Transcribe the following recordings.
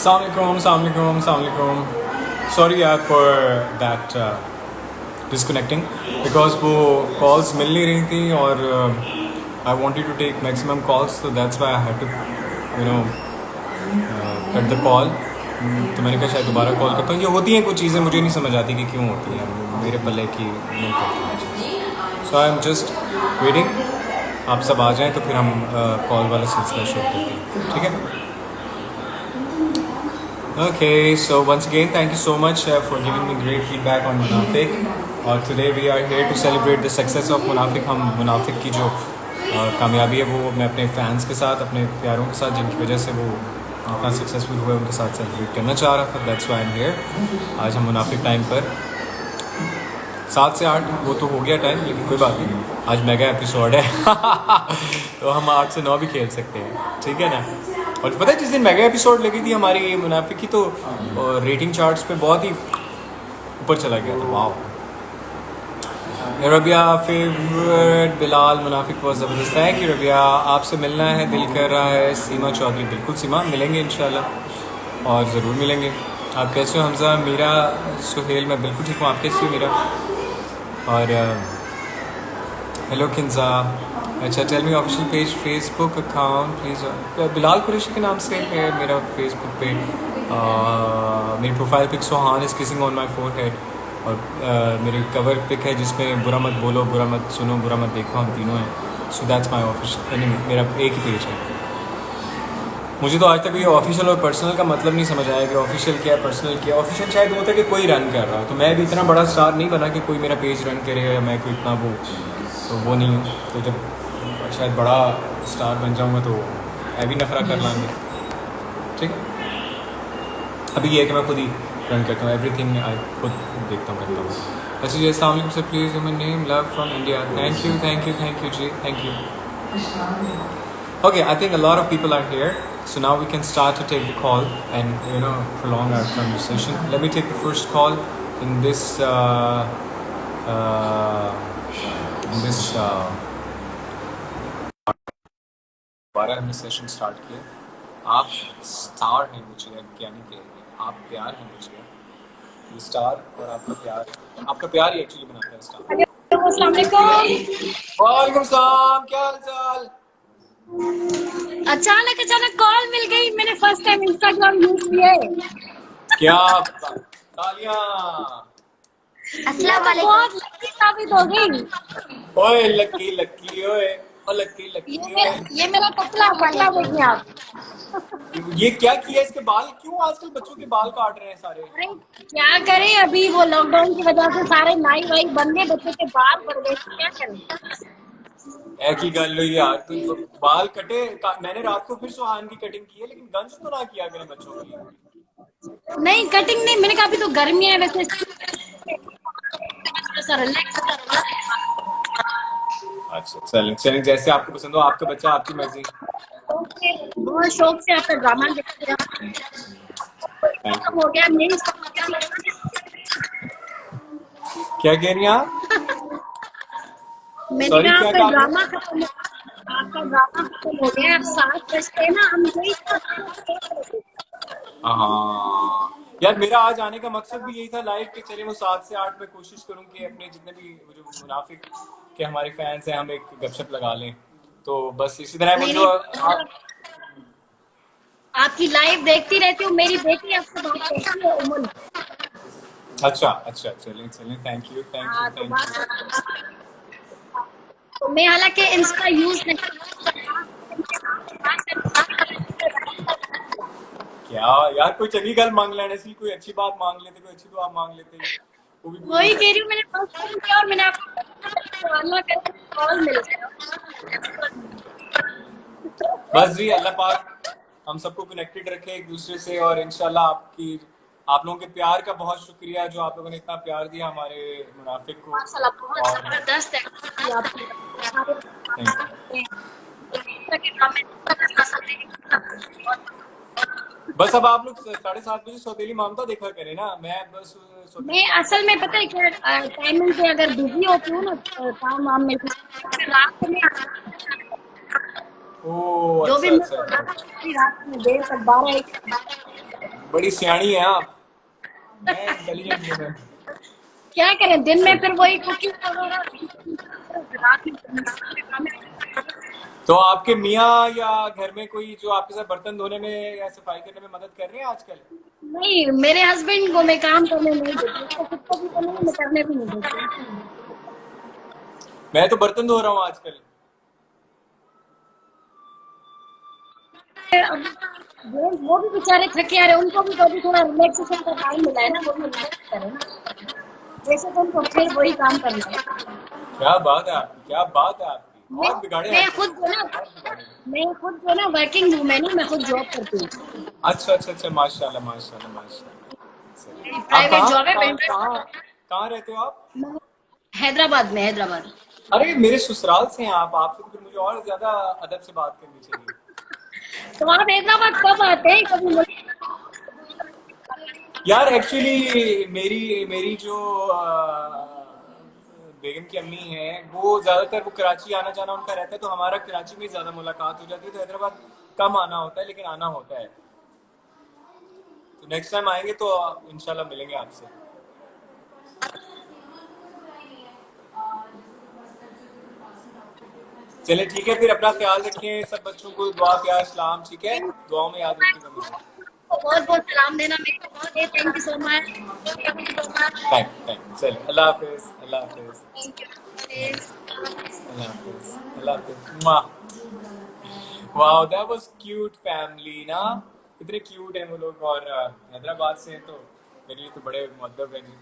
Assalamualaikum. Sorry यार for that disconnecting because वो calls मिल नहीं रही थी और I wanted to take maximum calls, so that's why I had to cut the call. तो मैंने कहा शायद दोबारा कॉल करता हूँ. ये होती हैं कुछ चीज़ें, मुझे नहीं समझ आती कि क्यों होती हैं, मेरे पल्ले की नहीं पड़ती हैं. सो आई एम जस्ट वेटिंग. आप सब आ जाएं तो फिर हम कॉल वाला सिलसिला शुरू करते हैं. ठीक है? Okay, so once again, thank you so much for giving me great feedback on Munafik. Today we are here to celebrate the success of Munafik. हम मुनाफिक की जो कामयाबी है वो मैं अपने फैंस के साथ, अपने प्यारों के साथ, जिनकी वजह से वो इतना सक्सेसफुल हुआ, उनके साथ सेलिब्रेट करना चाह रहा था. That's why I'm here. आज हम मुनाफिक टाइम पर 7 से 8 वो तो हो गया टाइम, लेकिन कोई बात नहीं, आज मेगा एपिसोड है तो हम 8 से 9 भी खेल सकते हैं. ठीक है ना? और पता है जिस दिन मेगा एपिसोड लगी थी हमारी मुनाफिक की, तो रेटिंग चार्ट्स पे बहुत ही ऊपर चला गया था. वाह. रबिया फेवरेट बिलाल मुनाफिक बहुत ज़बरदस्त. Thank you Rabia. आपसे मिलना है दिल कर रहा है. सीमा चौधरी. बिल्कुल सीमा, मिलेंगे इंशाल्लाह और ज़रूर मिलेंगे. आप कैसे हो हमज़ा? मीरा सुहेल. मैं बिल्कुल ठीक हूँ. आप कैसी हो मीरा? और हेलो किन्जा. अच्छा, tell me official page Facebook account please. Bilal Qureshi के नाम से है मेरा फेसबुक पे. मेरी profile pic Sohan is kissing on my forehead, और मेरी कवर पिक है जिसमें बुरा मत बोलो, बुरा मत सुनो, बुरा मत देखो, हम तीनों हैं. सो दैट्स माई ऑफिशियल, मेरा एक ही पेज है. मुझे तो आज तक ये ऑफिशियल और पर्सनल का मतलब नहीं समझ आया कि ऑफिशियल क्या है, पर्सनल क्या. ऑफिशियल शायद होता है कि कोई रन कर रहा है, तो मैं भी इतना बड़ा स्टार नहीं बना कि कोई मेरा पेज रन करे, या मैं कोई इतना वो नहीं हूँ. तो जब शायद बड़ा स्टार बन जाऊँगा तो मैं भी नखरा कर लाऊंगी. ठीक है? अभी ये है कि मैं खुद ही रन करता हूँ, एवरीथिंग आई खुद देखता हूँ, करता हूँ. अच्छा जी, अस्सलाम वालेकुम sir. Please your name. Love from India. Thank you जी, thank you. Okay, I think a lot of people are here, so now we can start to take the call and prolong our conversation. Let me take the first call in this दोबारा हमने session start किया. आप star हैं मुझे, क्या नहीं कहेंगे, आप प्यार हैं मुझे. ये स्टार और आपका प्यार ही एक्चुअली बनाता है स्टार. अस्सलाम वालेकुम. वालेकुम सलाम. क्या हाल चाल? अचानक कॉल मिल गई. मैंने फर्स्ट टाइम इंस्टाग्राम यूज किया. क्या तालियां. अस्सलाम वालेकुम. बहुत लकी साबित हो गई. ओए लकी ओए, और लकी ये मेरा पतला देखिए आप. ये क्या किया? इसके बाल क्यों आजकल बच्चों के बाल काट रहे हैं सारे? क्या करें, अभी वो लॉकडाउन की वजह से सारे नाई वाई बंदे, बच्चों के बाल पड़ गए. क्या करें? एक ही गल हुई यार, तुम बाल कटे. मैंने रात को फिर सुहान की कटिंग की है, लेकिन गंज तो ना किया करें बच्चों के लिए. नहीं, कटिंग नहीं. मैंने कहा अभी तो गर्मी है वैसे. अच्छा, चलें जैसे आपको पसंद हो. आपका बच्चा, आपकी मर्जी. बहुत शौक से आपका ड्रामा देखते हैं. हो गया मेरी. क्या कह रही हैं आप? मैंने कहा आपका ड्रामा खत्म हो गया. अब 7 बजते ना, हम यही. हाँ यार, मेरा आज आने का मकसद भी यही था लाइव कि चले वो 7 से 8 में कोशिश करूं कि अपने जितने भी जो मुनाफिक के हमारे फैंस हैं, हम एक गपशप लगा लें. तो बस इसी तरह वो जो आपकी लाइव देखती रहती हूँ. मेरी बेटी आपसे बात करती है, उमन. अच्छा, चलें. Thank you. तो मैं हालांकि इंस्टा यूज नहीं. क्या यार, कोई चंगी गल मांग लेने सी, कोई अच्छी बात मांग लेते, कोई अच्छी दुआ मांग लेते. वही कह रही हूँ. मैंने फर्स्ट टाइम किया और मैंने आपको अल्लाह करे कॉल मिल गया. बस जी, अल्लाह पाक हम सबको कनेक्टेड रखे एक दूसरे से, और इंशाल्लाह आपकी आप लोगों के प्यार का बहुत शुक्रिया, जो आप लोगों ने इतना प्यार दिया हमारे मुनाफिक को। माशाल्लाह बहुत और जबरदस्त एक्टिंग की आपने। हमारे थैंक इस तरह के ड्रामे पसंद है। बस अब आप लोग 7:30 बजे सौतेली मामता देखा करें ना, मैं बस सौतेली मैं मामता असल में पता है क्या, टाइमिंग पे अगर बिजी होती हूँ ना काम वाम में, तो फिर रात में ओ जो भी अच्छा मिस अच्छा हो अच्छा जाता है अच्छा। पूरी रात में देर तक 12-1। बड़ी सियाणी है आप, मैं इंटेलिजेंट हूँ मैं। क्या करें, दिन में सही। फिर वही कुकिंग वगैरह, रात में ड्रामे। तो आपके मियाँ या घर में कोई जो आपके साथ बर्तन धोने में या सफाई करने में मदद कर रहे हैं आजकल? नहीं, मेरे हस्बैंड को मैं काम करने नहीं देती, उसको खुद को भी तो नहीं, मैं करने भी नहीं देती। मैं तो बर्तन धो रहा हूँ आजकल। अब वो भी बेचारे थके आ रहे, उनको भी तो अभी थोड़ा रिलैक्सेशन का टाइम मिला है ना, वो भी रिलैक्स करें ना। वैसे तो उनको फिर वही काम करना है। क्या बात है आपकी, क्या बात है आपकी, मैं और बिगाड़े मैं हस्बैंड खुद को, जो ना और बिगाड़े। मैं खुद जो ना वर्किंग वूमेन हूँ, मैं खुद जॉब करती हूँ। अच्छा अच्छा अच्छा, माशाल्लाह माशाल्लाह माशाल्लाह। मेरी चलिए। आप प्राइवेट कहाँ जॉब है कहाँ पेंटर। कहाँ कहाँ रहते हो आप? मैं हैदराबाद में, हैदराबाद। अरे मेरे ससुराल से हैं आप, आपसे तो फिर मुझे और ज्यादा अदब से बात करनी चाहिए। तो आप हैदराबाद कब आते हैं, कभी मुझे। यार एक्चुअली मेरी मेरी जो बेगम की अम्मी है, वो ज्यादातर वो कराची आना जाना उनका रहता है, तो हमारा कराची में ज्यादा मुलाकात हो जाती है, तो हैदराबाद कम आना होता है, लेकिन आना होता है। तो नेक्स्ट टाइम आएंगे तो इंशाल्लाह मिलेंगे आपसे। चले ठीक है, फिर अपना ख्याल रखें, सब बच्चों को दुआ प्यार सलाम, ठीक है, दुआओं में याद रखिएगा मुझे। बहुत बहुत सलाम देना मेरे। Thank you so much. Thank चलिए, अल्लाह हाफिज, अल्लाह हाफिज, थैंक यू। अल्लाह हाफिज, अल्लाह हाफिज। Wow that was cute family ना, कितने क्यूट हैं वो लोग, और हैदराबाद से हैं, तो मेरे लिए तो बड़े मुअद्दब हैं जी।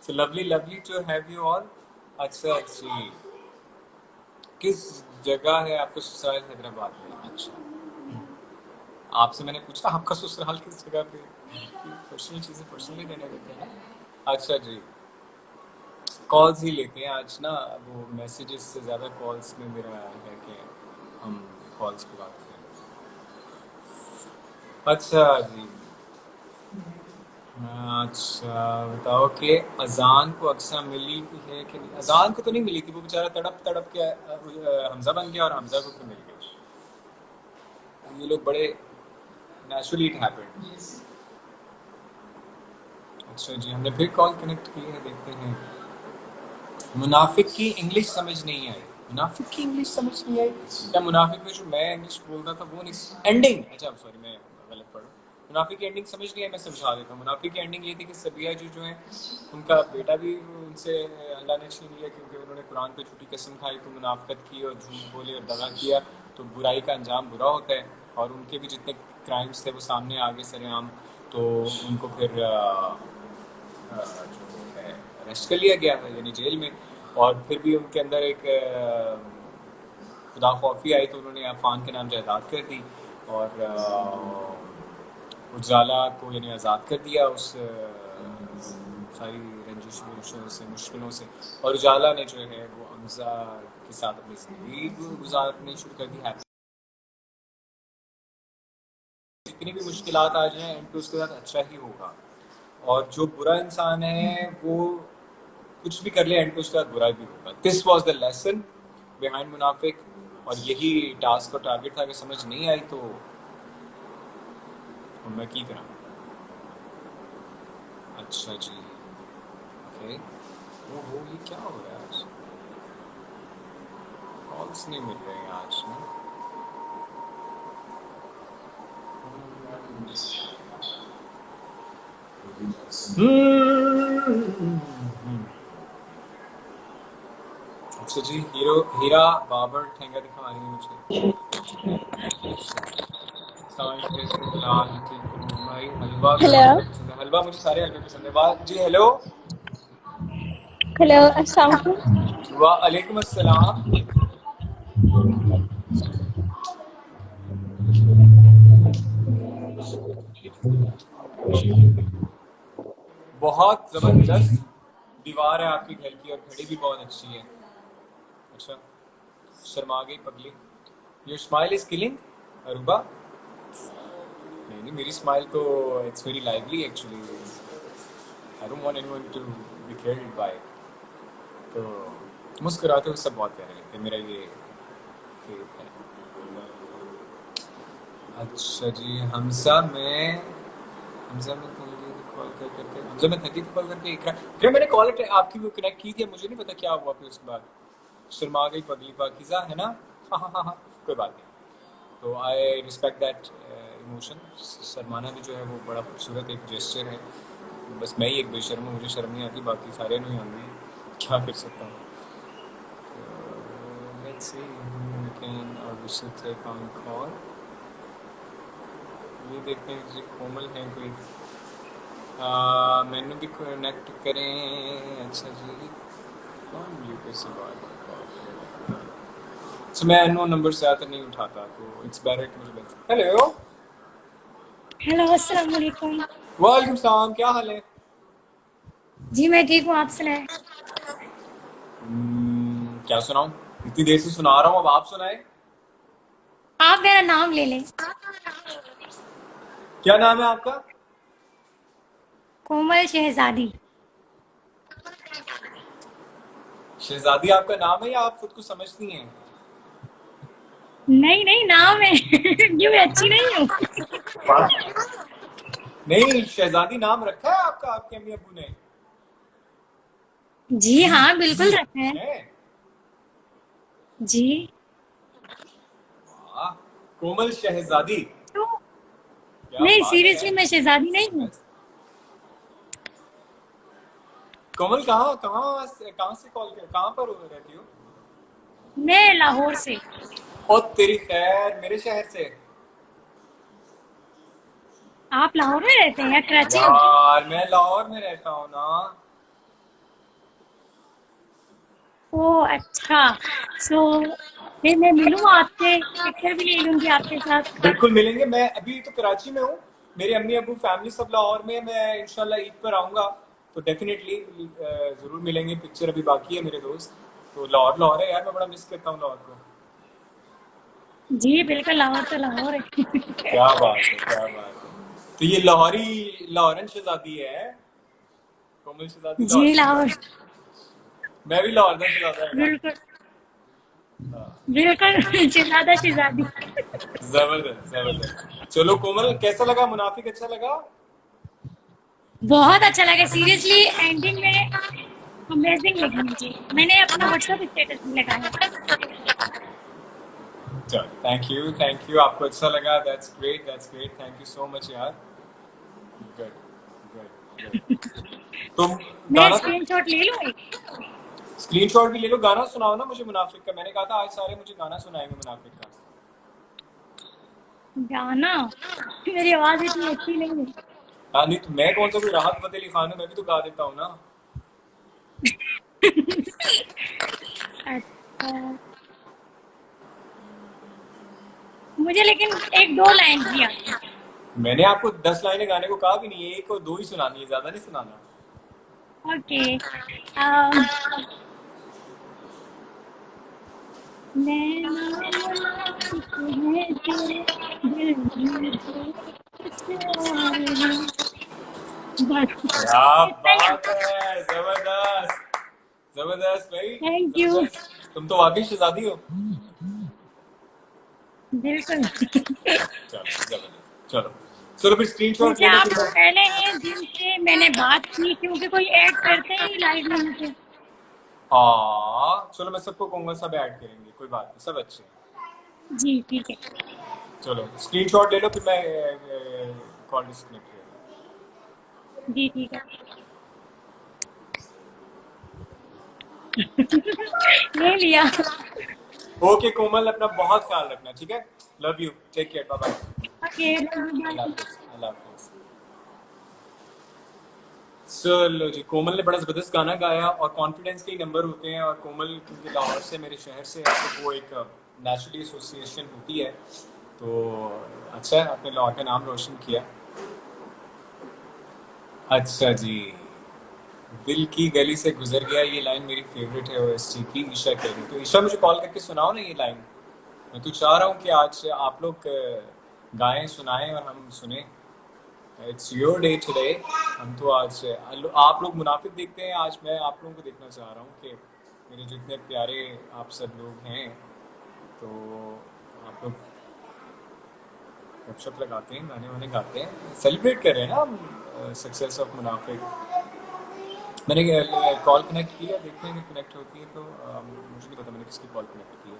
So lovely lovely to have you all. अच्छा जी, किस जगह है आपका ससुराल? हैदराबाद में। अच्छा, आपसे मैंने पूछा आपका ससुराल किस जगह पे? पर्सनल चीजें पर्सनली देने देते हैं। अच्छा जी, कॉल्स ही लेते हैं आज ना, वो मैसेजेस से ज़्यादा कॉल्स में मेरा है कि हम कॉल्स पे बात करें। अच्छा जी। अच्छा बताओ कि अजान को अक्सर मिली है कि नहीं? अजान को तो नहीं मिली थी, वो बेचारा तड़प तड़प के हमजा बन गया, और हमजा को तो मिल गया। ये लोग बड़े नेचुरली इट हैपेंड। अच्छा जी, हमने फिर कॉल कनेक्ट की है, देखते हैं। मुनाफिक की इंग्लिश समझ नहीं आई। मुनाफिक की इंग्लिश समझ नहीं आई? क्या मुनाफिक में जो मैं इंग्लिश बोल रहा था वो नहीं, एंडिंग, अच्छा सॉरी मैं गलत पढ़ा। मुनाफिक की एंडिंग समझ नहीं आई, मैं समझा देता हूँ। मुनाफिक की एंडिंग ये थी कि सबिया जी जो है, उनका बेटा भी उनसे अल्लाह ने छीन लिया, क्योंकि उन्होंने कुरान पे झूठी कसम खाई, तो मुनाफिकत की और झूठ बोले और दगा किया, तो बुराई का अंजाम बुरा होता है। और उनके भी जितने क्राइम्स थे वो सामने आ गए सरेआम, तो उनको फिर जो है अरेस्ट कर लिया गया, यानी जेल में। और फिर भी उनके अंदर एक खुदा खौफी आई, तो उन्होंने अफान के नाम जायदाद कर दी, और उजाला को यानी आज़ाद कर दिया उस सारी रंजिशों से, मुश्किलों से। और उजाला ने जो है वो हमजा के साथ अपनी ज़िंदगी गुजारनी शुरू कर दी। जितनी भी मुश्किलात आ जाएं, एंड पे उसके साथ अच्छा ही होगा। और जो बुरा इंसान है वो कुछ भी कर ले, एंड पे उसके साथ बुरा भी होगा। This was the lesson behind Munafiq, और यही टास्क और टारगेट था। अगर समझ नहीं आई तो मैं की करा। अच्छा जी, ओके। ओहो, ये क्या हो रहा है आज? कॉल्स नहीं मिल रहे हैं आज ना। अच्छा जी, हीरा बाबर ठेंगा दिखा रही है मुझे। भाई हलवा हेलो पसंद है, हलवा मुझे सारे हलवे पसंद है। वाह जी, हेलो। हेलो अस्सलाम वालेकुम। वालेकुम अस्सलाम। बहुत जबरदस्त दीवार है आपके घर की और घड़ी भी बहुत अच्छी है। अच्छा, शर्मा गई पगली। Your smile is killing Aruba. नहीं नहीं, मेरी स्माइल तो it's very lively actually. I don't want anyone to be killed by. तो मुस्कुराते हुए सब बहुत प्यारे लगते हैं, मेरा ये फेथ है। अच्छा जी, हमजा में कॉल करके हमजा में थकी थी कॉल करके। इकरा मैंने कॉल आपकी वो कनेक्ट की थी, मुझे नहीं पता क्या हुआ फिर उसके बाद। शर्मा गई पगली पाकिज़ा है ना। हाँ, कोई बात नहीं। तो आई रिस्पेक्ट दैट इमोशन। शर्माना भी जो है वो बड़ा खूबसूरत एक जेस्चर है। बस मैं ही एक बेशर्म हूँ, मुझे शर्म नहीं आती, बाकी सारे नहीं आती, क्या कर सकता हूँ। लेट्स सी वी कैन और we should take on call. ये देखते हैं जी, कोमल है कोई। मैंने भी कनेक्ट करें। अच्छा जी, कौन यूके से बात। तो मैं अननोन नंबर से ज़्यादातर नहीं उठाता, तो इट्स बेटर कि मुझे बता। हेलो। हेलो, अस्सलाम वालेकुम। वालेकुम सलाम, क्या हाल है? जी मैं ठीक हूँ, आप सुनाएं। क्या सुनाऊं? इतनी देर से सुना रहा हूँ, अब आप सुनाए। आप मेरा नाम ले लें। क्या नाम है आपका? कोमल शहजादी। शहजादी आपका नाम है या आप खुद को समझती हैं? नहीं नहीं, नाम है। क्यों, मैं अच्छी नहीं हूँ? नहीं, शहजादी नाम रखा है आपका आपके अम्मी अब्बू ने? जी हाँ, बिल्कुल रखा है। है? जी। वाह, कोमल शहजादी, तो क्या नहीं, बात है सीरियसली यार। मैं शहजादी नहीं हूँ। कोमल कहाँ से कॉल कर, कहाँ पर रहती हो? मैं लाहौर से। और तेरी खैर, मेरे शहर से। आप लाहौर में रहते हैं या कराची में? यार मैं लाहौर में रहता हूँ ना। ओह अच्छा। सो फिर मैं मिलूँ आपसे, पिक्चर भी ले लूंगी आपके साथ। बिल्कुल मिलेंगे। मैं अभी तो कराची में हूँ, मेरे अम्मी अब्बू फैमिली सब लाहौर में है। मैं इंशाल्लाह ईद पर आऊँगा, तो डेफिनेटली ज़रूर मिलेंगे। पिक्चर अभी बाकी है मेरे दोस्त। तो लाहौर लाहौर है यार, मैं बड़ा मिस करता हूँ लाहौर को। जी बिल्कुल, लाहौर तो लाहौर है। क्या बात है, क्या बात है। तो ये लाहौरी लाहौरन शहजादी है, कोमल शहजादी जी लाहौर। लाहौर। मैं भी लाहौर का शहजादा है ना। बिल्कुल बिल्कुल। शहजादा शहजादी। जबरदस्त जबरदस्त। चलो कोमल, कैसा लगा मुनाफिक? अच्छा लगा? बहुत अच्छा लगा सीरियसली, एंडिंग में अमेजिंग लगी मुझे। मैंने अपना व्हाट्सएप स्टेटस भी लगाया। चलो, थैंक यू, आपको अच्छा लगा। That's great, thank you so much यार। Good good. तुम मैं गाना तो स्क्रीनशॉट ले लूँ एक? स्क्रीनशॉट भी ले लो। गाना सुनाओ ना मुझे मुनाफिक का। मैंने कहा था आज सारे मुझे गाना सुनाएंगे मुनाफिक का। गाना? मेरी आवाज इतनी अच्छी नहीं है। हाँ नहीं तो मैं कौन सा कोई राहत फतेह अली खान हूँ, मैं भी तो गा देता हूँ ना। अच्छा, मुझे लेकिन एक दो लाइन भी आती है। मैंने आपको 10 लाइनें गाने को कहा भी नहीं है, एक और दो ही सुनानी है, ज्यादा नहीं सुनाना। ओके। um, नैना मुनाफिक है तेरे, दिल में तो कुछ और है। बस क्या इतना ही। बात है, जबरदस्त जबरदस्त भाई, थैंक यू। जबरदस्त। तुम तो वाकई शहजादी हो। बिल्कुल। चलो जबरदस्त। चलो चलो फिर स्क्रीनशॉट वैसे ले लो आप फिर। पहले हैं जिनसे मैंने बात की, क्योंकि कोई ऐड करते ही लाइव में मुझे। हाँ चलो, मैं सबको कहूंगा, सब ऐड करेंगे, कोई बात नहीं, सब अच्छे हैं। जी ठीक है। चलो स्क्रीनशॉट ले लो, फिर मैं कॉल डिस्कनेक्ट करूँगा। जी ठीक है। ले लिया। ओके कोमल, अपना बहुत ख्याल रखना, ठीक है? Love you, take care, bye bye. Okay अल्लाह बाय। हाफिज़, अल्लाह हाफिज़। चलो जी, कोमल ने बड़ा ज़बरदस्त गाना गाया और कॉन्फिडेंस के ही नंबर होते हैं। और कोमल क्योंकि लाहौर से, मेरे शहर से है, तो वो एक नेचुरली एसोसिएशन होती है। तो अच्छा है, आपने लाहौर का नाम रोशन किया। अच्छा जी। दिल की गली से गुजर गया, ये लाइन मेरी फेवरेट है ओएसटी की, ईशा कह रही। तो ईशा मुझे कॉल करके सुनाओ ना ये लाइन। मैं तो चाह रहा हूँ कि आज आप लोग गाएं सुनाएं और हम सुने। It's your day today. हम तो आज आप लोग मुनाफिक देखते हैं, आज मैं आप लोगों को देखना चाह रहा हूँ कि मेरे जितने प्यारे आप सब लोग हैं, तो आप लोग गपशप लगाते हैं, गाने वाने गाते हैं, सेलिब्रेट कर रहे हैं ना हम सक्सेस ऑफ मुनाफिक। मैंने कॉल कनेक्ट किया, देखते हैं कि कनेक्ट होती है तो मुझे नहीं पता मैंने किसकी कॉल कनेक्ट की है,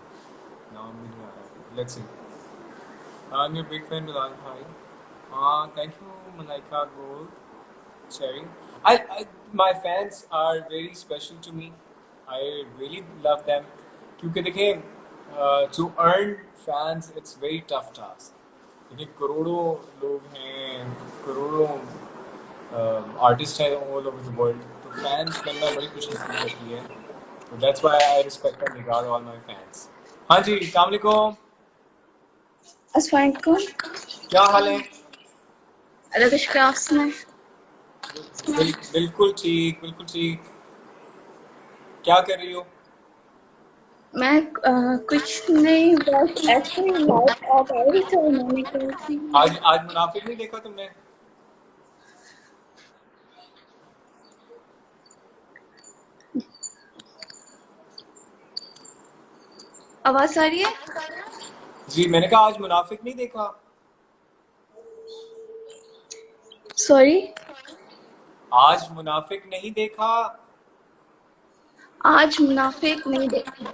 नाम भी नहीं आ रहा है। Let's see. I am your big fan Bilal भाई। हाँ, thank you Malaika gold Cherry. My fans are very special to me. I really love them. क्योंकि देखें, to earn fans it's very tough task. देखिए करोड़ों लोग हैं, करोड़ों आर्टिस्ट हैं all over the world. तो fans बनना बड़ी खुशनसीबी होती है। तो that's why I respect and regard all my fans. हाँ जी, अस्सलाम वालेकुम। अस्सलाम क्या हाल है? वालेकुम। बिल्कुल ठीक, बिल्कुल ठीक। क्या कर रही हो? मैं कुछ नहीं, बस ऐसे ही लाइट आ गई तो मैंने कहा कि आज मुनाफिक नहीं देखा तुमने? आवाज आ रही है। जी, मैंने कहा आज मुनाफिक नहीं देखा। सॉरी, आज मुनाफिक नहीं देखा। आज मुनाफिक नहीं देखा।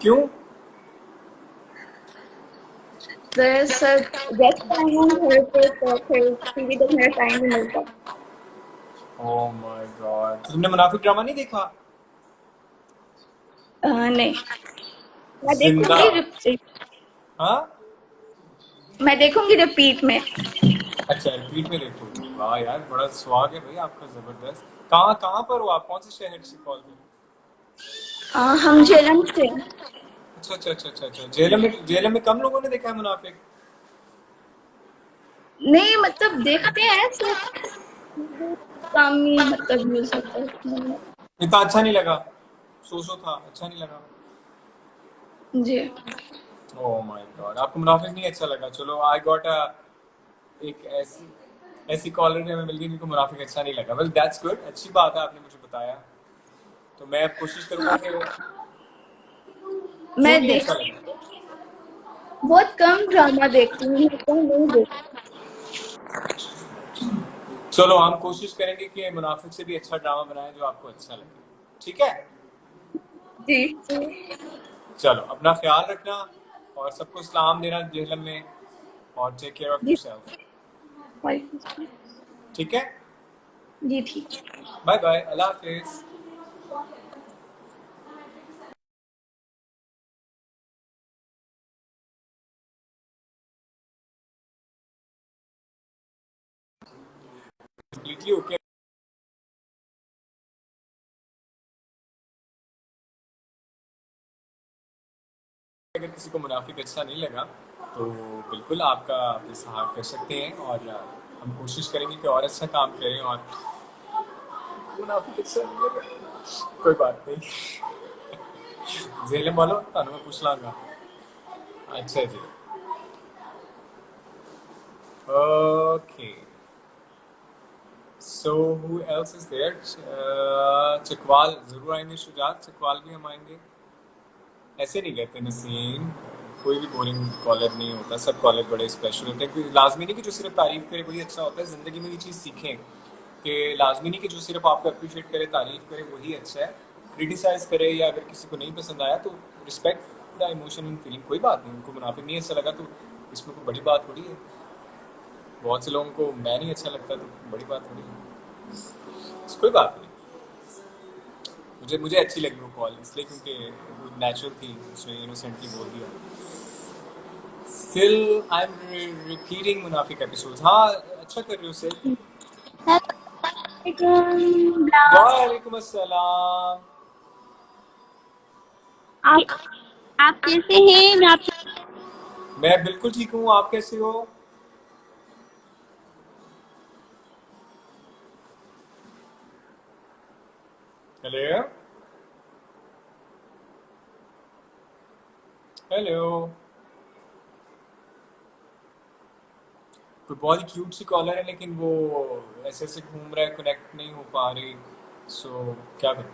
क्यों? दरअसल गेस्ट आए हैं घर पे तो फिर टीवी देखने का टाइम नहीं मिलता। ओह माय गॉड, तुमने मुनाफिक ड्रामा नहीं देखा? नहीं, मैं जिंदा। देखूंगी रिपीट। हाँ, मैं देखूंगी रिपीट में। अच्छा रिपीट में देखो। वाह यार, बड़ा स्वाग है भाई आपका, जबरदस्त। कहाँ कहाँ पर हो आप, कौन से शहर से कॉल कर? हम झेलम से। अच्छा अच्छा अच्छा अच्छा अच्छा। जेलम में कम लोगों ने देखा है मुनाफिक? नहीं मतलब देखते हैं सिर्फ कम ही, मतलब यूज होता है। इतना अच्छा नहीं लगा? सो था, अच्छा नहीं लगा? जी। ओह माय गॉड, आपको मुनाफिक नहीं अच्छा लगा। चलो, आई गॉट अ एक ऐसी ऐसी कॉलर में मिल गई जिनको मुनाफिक अच्छा नहीं लगा। वेल दैट्स गुड, अच्छी बात है, आपने मुझे बताया। तो मैं अब कोशिश करूंगा कि क्यों मैं नहीं देख अच्छा लगा। बहुत कम ड्रामा देखती हूँ, इतना नहीं देखती। चलो, हम कोशिश करेंगे कि मुनाफिक से भी अच्छा ड्रामा बनाएं जो आपको अच्छा लगे, ठीक है? जी। चलो, अपना ख्याल रखना और सबको सलाम देना जेहलम में, और टेक केयर ऑफ जी, योरसेल्फ, वालेकुम सलाम। ठीक है? जी ठीक। बाय बाय, अल्लाह हाफिज। Completely okay. अगर किसी को मुनाफिक अच्छा नहीं लगा तो बिल्कुल आपका इजहार कर सकते हैं, और हम कोशिश करेंगे कि और अच्छा काम करें। और मुनाफिक अच्छा नहीं लगा, कोई बात नहीं। जेलम वालों, ਤੁਹਾਨੂੰ मैं पूछ लांगा। अच्छा जी, okay. So who else is there? Chakwal जरूर आएंगे, शुजात चकवाल भी हम आएंगे। ऐसे नहीं कहते नसीम, कोई भी बोरिंग कॉलर नहीं होता, सब कॉलर बड़े स्पेशल होते हैं। लाजमी नहीं कि जो सिर्फ तारीफ करे वही अच्छा होता है। ज़िंदगी में ये चीज़ सीखें कि लाजमी नहीं कि जो सिर्फ आपको अप्रिशिएट करे, तारीफ करे, वही अच्छा है। क्रिटिसाइज करे या अगर किसी को नहीं पसंद आया तो respect the emotion and feeling, कोई बात नहीं। उनको मुनाफिक नहीं अच्छा लगा तो इसमें कोई बड़ी बात थोड़ी है। बहुत से लोगों को मैं नहीं अच्छा लगता तो बड़ी बात थोड़ी है, कोई बात नहीं। मुझे मुझे अच्छी लगी वो कॉल इसलिए क्योंकि वो नेचुरल थी, उसने इनोसेंटली बोल दिया। Still I am repeating Munafiq episodes. हाँ, अच्छा कर रहे हो सिल। वालेकुम अस्सलाम। आप आप कैसे हैं? मैं बिल्कुल ठीक हूँ, आप कैसे हो? हेलो हेलो, कोई बहुत ही क्यूट सी कॉलर है लेकिन वो ऐसे ऐसे घूम रहा है, कनेक्ट नहीं हो पा रही। सो क्या करूं?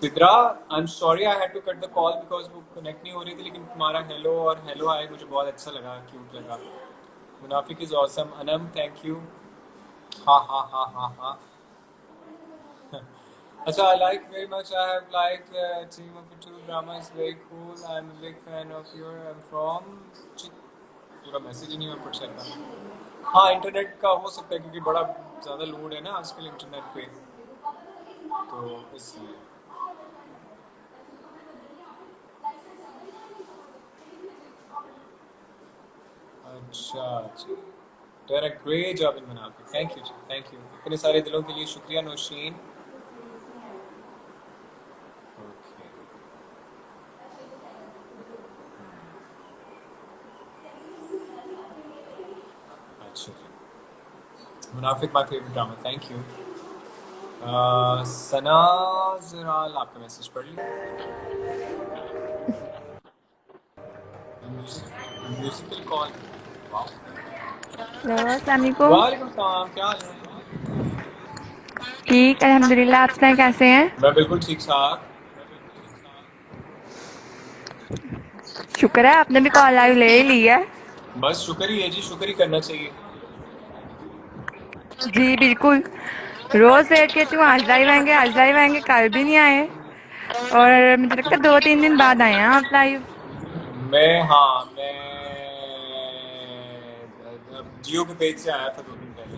Sidra, I am sorry I had to cut the call because वो कनेक्ट नहीं हो रही थी, लेकिन तुम्हारा हेलो और हेलो हाय मुझे बहुत अच्छा लगा, क्यूट लगा। Munafiq is awesome. Anam thank you. हाँ हाँ हाँ हाँ हाँ। अच्छा, I like very much. I have liked Team of Two drama is very cool. I'm a big fan of your. I'm from. पूरा मैसेज ही नहीं मैं पढ़ सकता। हाँ, इंटरनेट का हो सकता है क्योंकि बड़ा ज़्यादा लोड है ना आजकल इंटरनेट पे, तो इसलिए। अच्छा जी, done a great job in Munafiq. Thank you जी, थैंक यू। इतने सारे दिलों के लिए शुक्रिया नौशीन। ओके, अच्छा जी। Munafiq my favourite drama, thank you. Sana, जरा आपका मैसेज पढ़ ली। Musical call. वाह, हेलो अस्सलाम वालेकुम। वालेकुम सलाम, क्या हाल है? ठीक अल्हम्दुलिल्लाह, आप सुनाएं कैसे हैं? मैं बिल्कुल ठीक ठाक। शुक्र है आपने भी कॉल लाइव ले ही ली है। बस शुक्र ही है जी, शुक्र ही करना चाहिए। जी बिल्कुल, रोज वेट करती हूँ, आज लाइव आएंगे, कल भी नहीं आए और मुझे लगता है 2-3 दिन बाद आए हैं आप लाइव। मैं जियो के पेज से आया था 2 दिन पहले।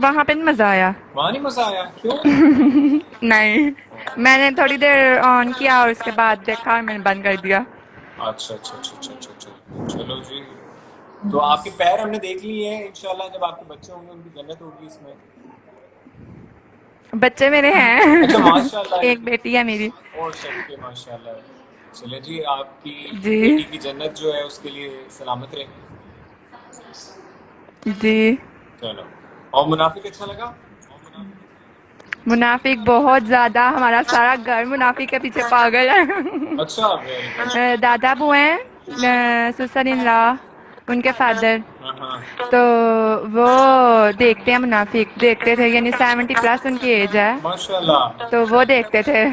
वहाँ पे नहीं मजा आया। वहाँ नहीं मजा आया, क्यों? नहीं, मैंने थोड़ी देर ऑन किया और उसके बाद देखा और मैंने बंद कर दिया। अच्छा अच्छा अच्छा अच्छा अच्छा अच्छा। चलो जी, तो आपके पैर हमने देख लिए हैं, इंशाल्लाह जब आपके बच्चे होंगे उनकी जन्नत होगी इसमें। बच्चे मेरे अच्छा हैं। माशाल्लाह। एक बेटी है मेरी। और सबके माशाल्लाह। चले जी, आपकी जी बेटी की जन्नत जो है उसके लिए सलामत रहे। जी। चलो, और मुनाफिक अच्छा लगा? मुनाफिक बहुत ज्यादा, हमारा सारा घर मुनाफिक के पीछे पागल है। अच्छा, वेरी गुड। दादा बुआ हैं, सुसर इन लॉ, उनके फादर, हाँ हाँ। तो वो देखते हैं मुनाफिक, देखते थे, यानी 70+ उनकी एज है, माशाल्लाह। तो वो देखते थे।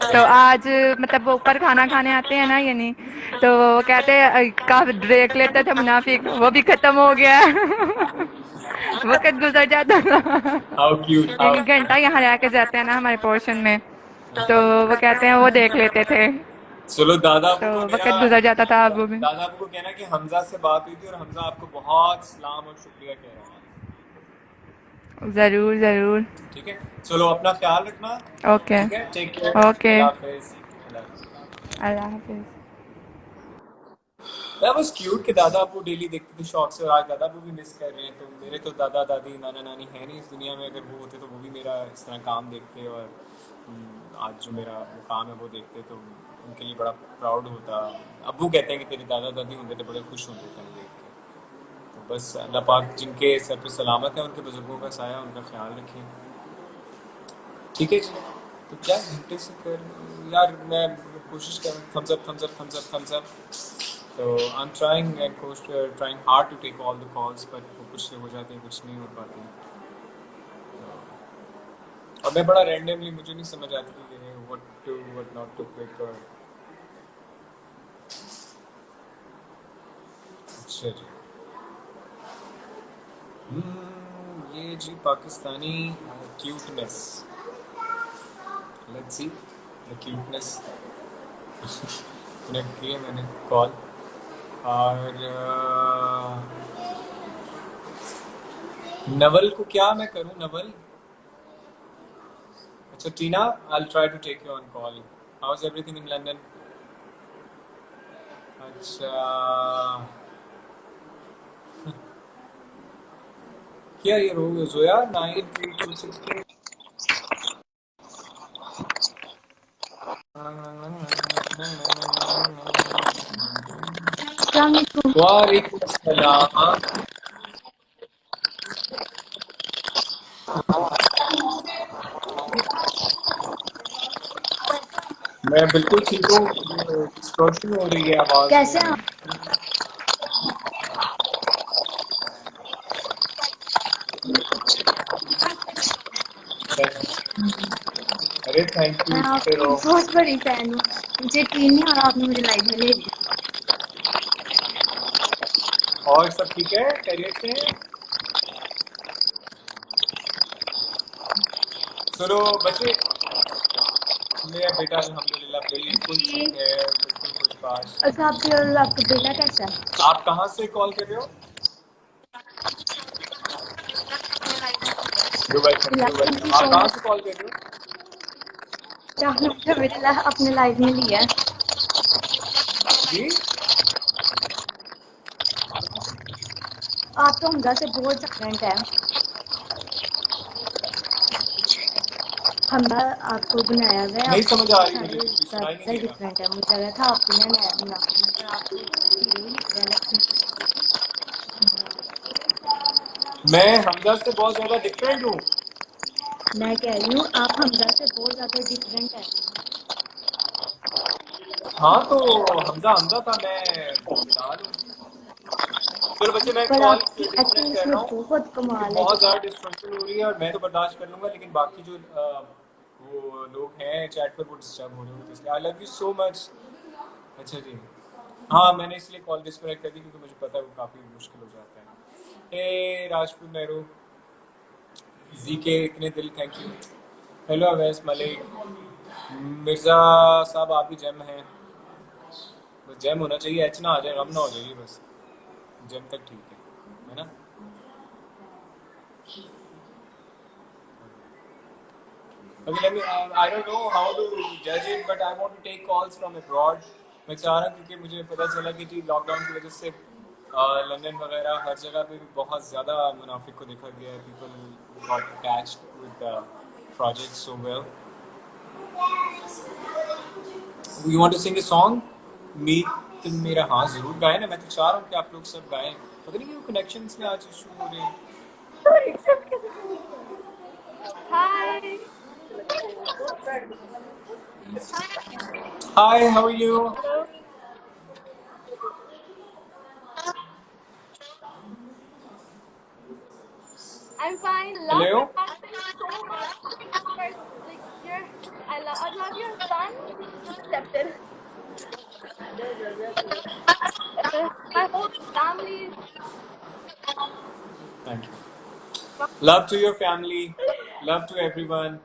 तो आज मतलब वो ऊपर खाना खाने आते हैं ना, यानी तो वो कहते हैं काफी देख लेते थे मुनाफिक, वो भी खत्म हो गया है। वक्त गुजर जाता था। How cute, how. 1 घंटा यहाँ रह के जाते हैं ना हमारे पोर्शन में, तो वो कहते हैं वो देख लेते थे, चलो, दादा तो अबू को वक्त मेरा, गुजर जाता था अब वो भी। दादा अबू को कहना कि हमजा से बात हुई थी और हमजा आपको बहुत सलाम और शुक्रिया कह रहा है। जरूर जरूर। ठीक है, चलो अपना ख्याल रखना। ओके ठीक है, टेक केयर। ओके, अल्लाह हाफिज। अल्लाह हाफिज। अल्लाह हाफिज। मैं बस क्यूट के दादा अबू डेली देखते थे शौक से, और आज दादा अबू भी मिस कर रहे हैं। तो मेरे तो दादा दादी नाना नानी है नहीं इस दुनिया में, अगर वो होते तो वो भी मेरा इस तरह काम देखते और आज जो मेरा वो काम है वो देखते, तो उनके लिए बड़ा प्राउड होता। अबू कहते हैं कि तेरे दादा दादी होंगे तो बड़े खुश होंगे तेरे देख के। तो बस अल्लाह पाक जिनके सर पे सलामत है उनके बुजुर्गों का साया, उनका ख्याल रखें। ठीक है जी, तो क्या घंटे से कर यार, मैं कोशिश कर, thumbs up thumbs up thumbs up thumbs up. तो I am trying and trying hard to take all the calls, but वो कुछ हो जाते हैं, कुछ नहीं हो पाते। और मैं बड़ा रैंडमली, मुझे नहीं समझ आती कि what to what not to click. और अच्छा जी, ये जी Pakistani cuteness, let's see the cuteness. Connect किया मैंने कॉल, और नवल को क्या मैं करूं? नवल, अच्छा Tina, I try to take you on call. How is everything in London? अच्छा, क्या ये रो जोया 9326। अस्सलाम वालेकुम। वालेकुम अस्सलाम। मैं बिल्कुल ठीक हूँ। डिस्टॉर्शन हो रही है आवाज कैसे में। हैं अरे थैंक मैं यू आपकी तेरो। बहुत बड़ी फैन हूँ। मुझे यकीन नहीं आ रहा आपने मुझे लाइव में ले लिया। और सब ठीक है, खैरियत से हैं? सुनो बच्चे, मेरा बेटा अल्हम्दुलिल्लाह बिल्कुल ठीक है, बिल्कुल खुशबाश। अच्छा आपका बेटा कैसा है? आप कहाँ से कॉल कर रहे हो? दुबई से, दुबई से। आप कहाँ से कॉल कर रहे हो? आपने मुझे बेटा अपने लाइव में लिया है। जी आप तो हमजा से बहुत डिफरेंट है। हमजा आपको बनाया हुआ है, नहीं आपको समझ आ रही मुझे, सारे कुछ भी सुनाई नहीं ज्यादा दे रहा। डिफरेंट है। मुझे लगा था आप ही ने नया बना लेकिन आप हीरो ही निकले लेकिन मैं हमजा से बहुत ज्यादा डिफरेंट हूँ। मैं कह रही हूँ आप हमजा से बहुत ज्यादा डिफरेंट है। हाँ तो हमजा हमजा था, मैं बिलाल हूँ। चलो बच्चे, मैं पर कॉल आपकी डिस्कनेक्ट एक्टिंग कर इसमें रहा हूँ बहुत क्योंकि कमाल है जो बहुत ज़्यादा आप डिस्ट्रक्शन हो रही है और मैं तो बर्दाश्त कर लूँगा, लेकिन बाकी जो वो लोग हैं चैट पर वो डिस्टर्ब हो रहे होते हैं, इसलिए आई लव यू सो मच। अच्छा जी, हाँ मैंने इसलिए कॉल डिस्कनेक्ट कर दी क्योंकि मुझे पता है वो काफ़ी मुश्किल हो जाता है। हे राजपूत नेहरू जी के इतने दिल, thank you. Hello Awais Malik, Mirza साहब आप भी जेम हैं। बस जेम होना चाहिए, एच ना आ जाए, गम ना हो जाइए, बस जेम तक ठीक है ना? Okay, I don't know how to judge it, but I want to take calls from abroad. मैं चाह रहा हूँ क्योंकि मुझे पता चला कि लॉकडाउन की वजह से लंदन वगैरह हर जगह पे बहुत ज़्यादा मुनाफिक को देखा गया है। People got attached with the project so well. You want to sing a song? Meet मेरा, हाँ ज़रूर गाएं ना, मैं तो चाह रहा हूँ कि आप लोग सब गाएं। पता नहीं क्यों कनेक्शंस में आज इशू हो रहे हैं। Hi. Hi, how are you? Hello. I'm fine. Love hello. your accent so much. You're like you're. I love your son. Accepted. My whole family. Thank you. Love to your family. Love to everyone.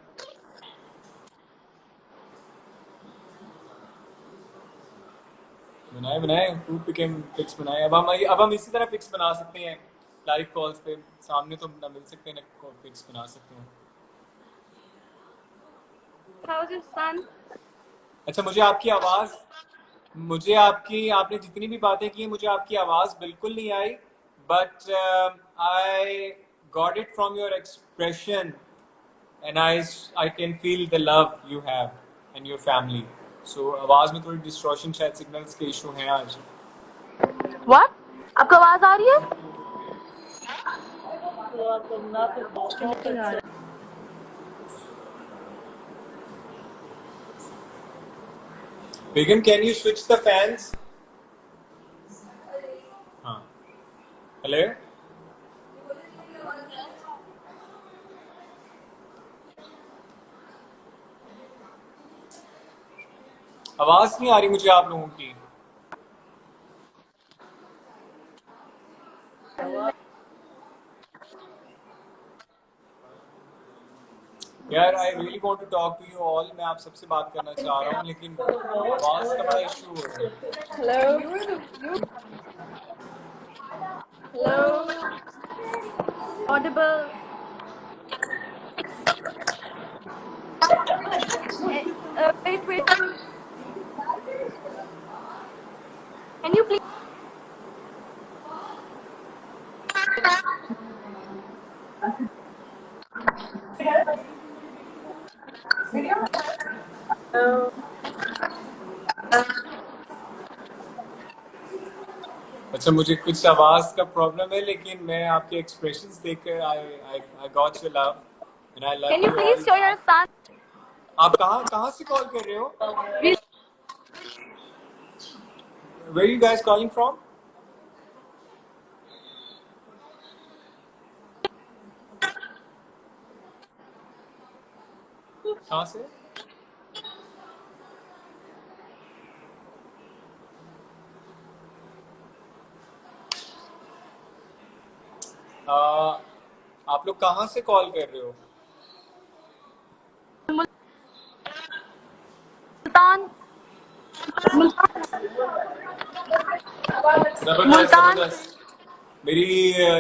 बनाए बनाए खूब pics बनाए। अब हम इसी तरह pics बना सकते हैं लाइव कॉल्स पे, सामने तो ना मिल सकते हैं ना पिक्स बना सकते हैं। How's your son? अच्छा, आपने जितनी भी बातें की मुझे आपकी आवाज़ बिल्कुल नहीं आई, but I got it from your expression and I can feel the love you have and your family. So आवाज़ में थोड़ी डिस्टॉर्शन, शायद सिग्नल्स के इशू हैं आज। What? आपको आवाज आ रही है? Begum, can you switch the fans? हाँ, हेलो। आवाज नहीं आ रही मुझे आप लोगों की। यार I really want to talk to you all, मैं आप सबसे बात करना चाह रहा हूँ लेकिन आवाज का बड़ा इशू हो रहा है। Hello. Hello. Audible. Wait. Can you please? अच्छा, मुझे कुछ आवाज का प्रॉब्लम है लेकिन मैं आपके एक्सप्रेशंस देखकर I got your love and I love Can you you please all show your back. son? आप कहाँ से कॉल कर रहे हो? Where are you guys calling from? कहाँ से? आप लोग कहाँ से कॉल कर रहे हो? मुल्तान जबरदस्त। मेरी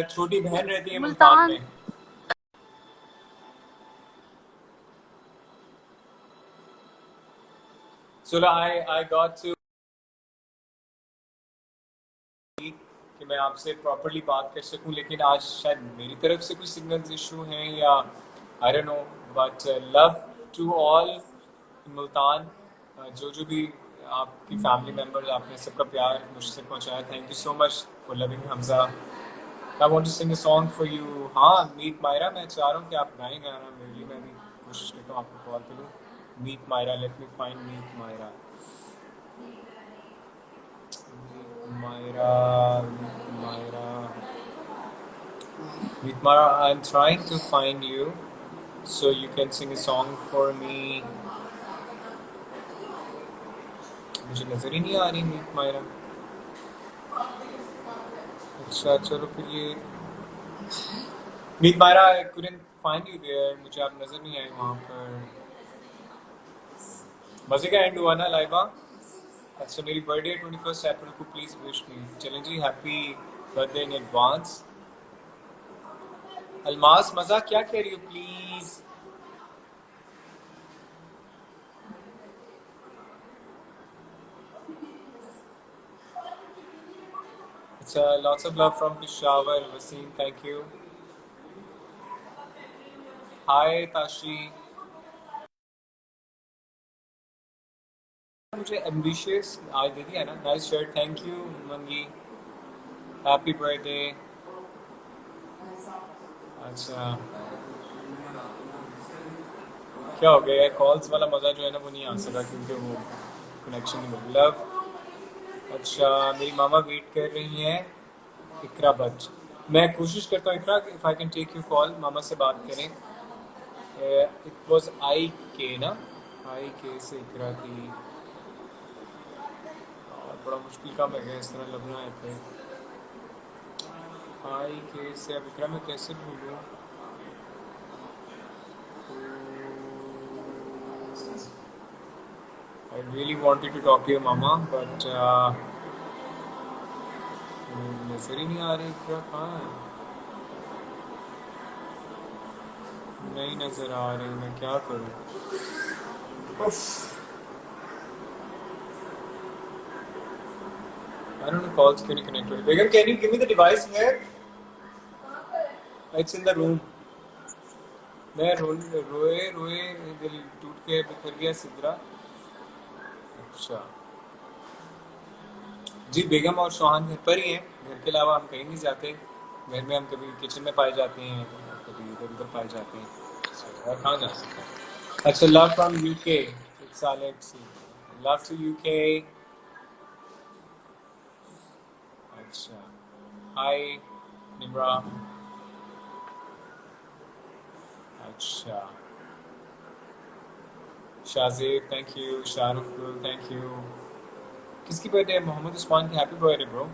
छोटी बहन रहती है मुल्तान में। So I got to कि मैं आपसे प्रॉपर्ली बात कर सकूं, लेकिन आज शायद मेरी तरफ से कुछ सिग्नल्स इशू हैं या I don't know, but love to all Multan. जो भी आपकी फैमिली मेम्बर्स, आपने सबका प्यार मुझसे पहुंचाया, thank you so much for loving Hamza. I want to sing a song for you. हाँ, मीट मायरा, मैं चाह रहा हूँ कि आप गाएं गाना मेरे लिए। मैं भी कोशिश करता हूँ आपको कॉल करूँ। Meet Maira, let me find meet Maira. Meet Mara, I'm trying to find you so you can sing a song for me. मुझे नजर ही नहीं आ रही मीट मायरा। अच्छा चलो फिर ये meet Maira, I couldn't find you there, मुझे आप नजर नहीं आए वहाँ पर। मजे का एंड हुआ ना लाइवा? अच्छा, मेरी बर्थडे 21 अप्रैल को, प्लीज विश मी। चलें जी, happy birthday in advance. Almas मजा क्या कह रही हो प्लीज? अच्छा, lots of love from Peshawar. Waseem, thank you. Hi Tashi. मुझे एम्बिशियस आज दे दिया ना। Nice shirt, thank you Mangi. Happy birthday. अच्छा, क्या हो गया? कॉल्स वाला मज़ा जो है ना वो नहीं आ सका क्योंकि वो कनेक्शन नहीं मिल। लव। अच्छा, मेरी मामा वेट कर रही हैं इकरा बच। मैं कोशिश करता हूँ Iqra, if I can take you call, मामा से बात करें। इट वाज आई के ना, आई के से इकरा की। और बड़ा मुश्किल काम है इस तरह लगना है पे। आई के से अब इकरा में कैसे भूलूँ? I really wanted to talk to your mama, but नजर ही नहीं आ रही क्या, कहाँ है? नहीं नजर आ रही, मैं क्या करूँ? I don't know, calls क्यों नहीं connect हो रही? Begum, can you give me the device here? It's in the room. मैं रोए रोए दिल टूट के बिखर गया सिदरा। अच्छा जी, बेगम और सोहान घर पर ही हैं। घर के अलावा हम कहीं नहीं जाते। घर में हम कभी किचन में पाए जाते हैं, कभी इधर उधर पाए जाते हैं, और कहाँ जा सकते हैं। अच्छा, love from UK, it's Alexi. Love to UK. अच्छा, हाय निम्रा। अच्छा, Shazib, thank you. Shahrukh, thank you. किसकी बर्थडे है? मोहम्मद उस्मान की हैप्पी बर्थडे ब्रो।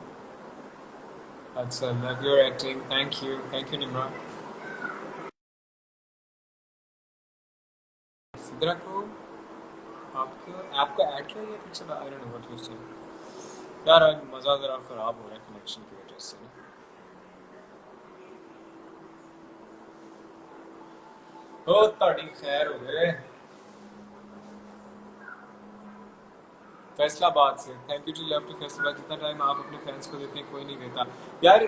अच्छा, love your acting, thank you Nimra. Sidra को आपको ऐड किया या कुछ? I don't know what you saying. यार आज मज़ा ज़रा ख़राब हो रहा है कनेक्शन की वजह से। ओ ताड़ी खैर हो गए। फैसलाबाद से, थैंक यू जी। Love to Faisalabad. जितना टाइम आप अपने फैंस को देते हैं कोई नहीं देता यार।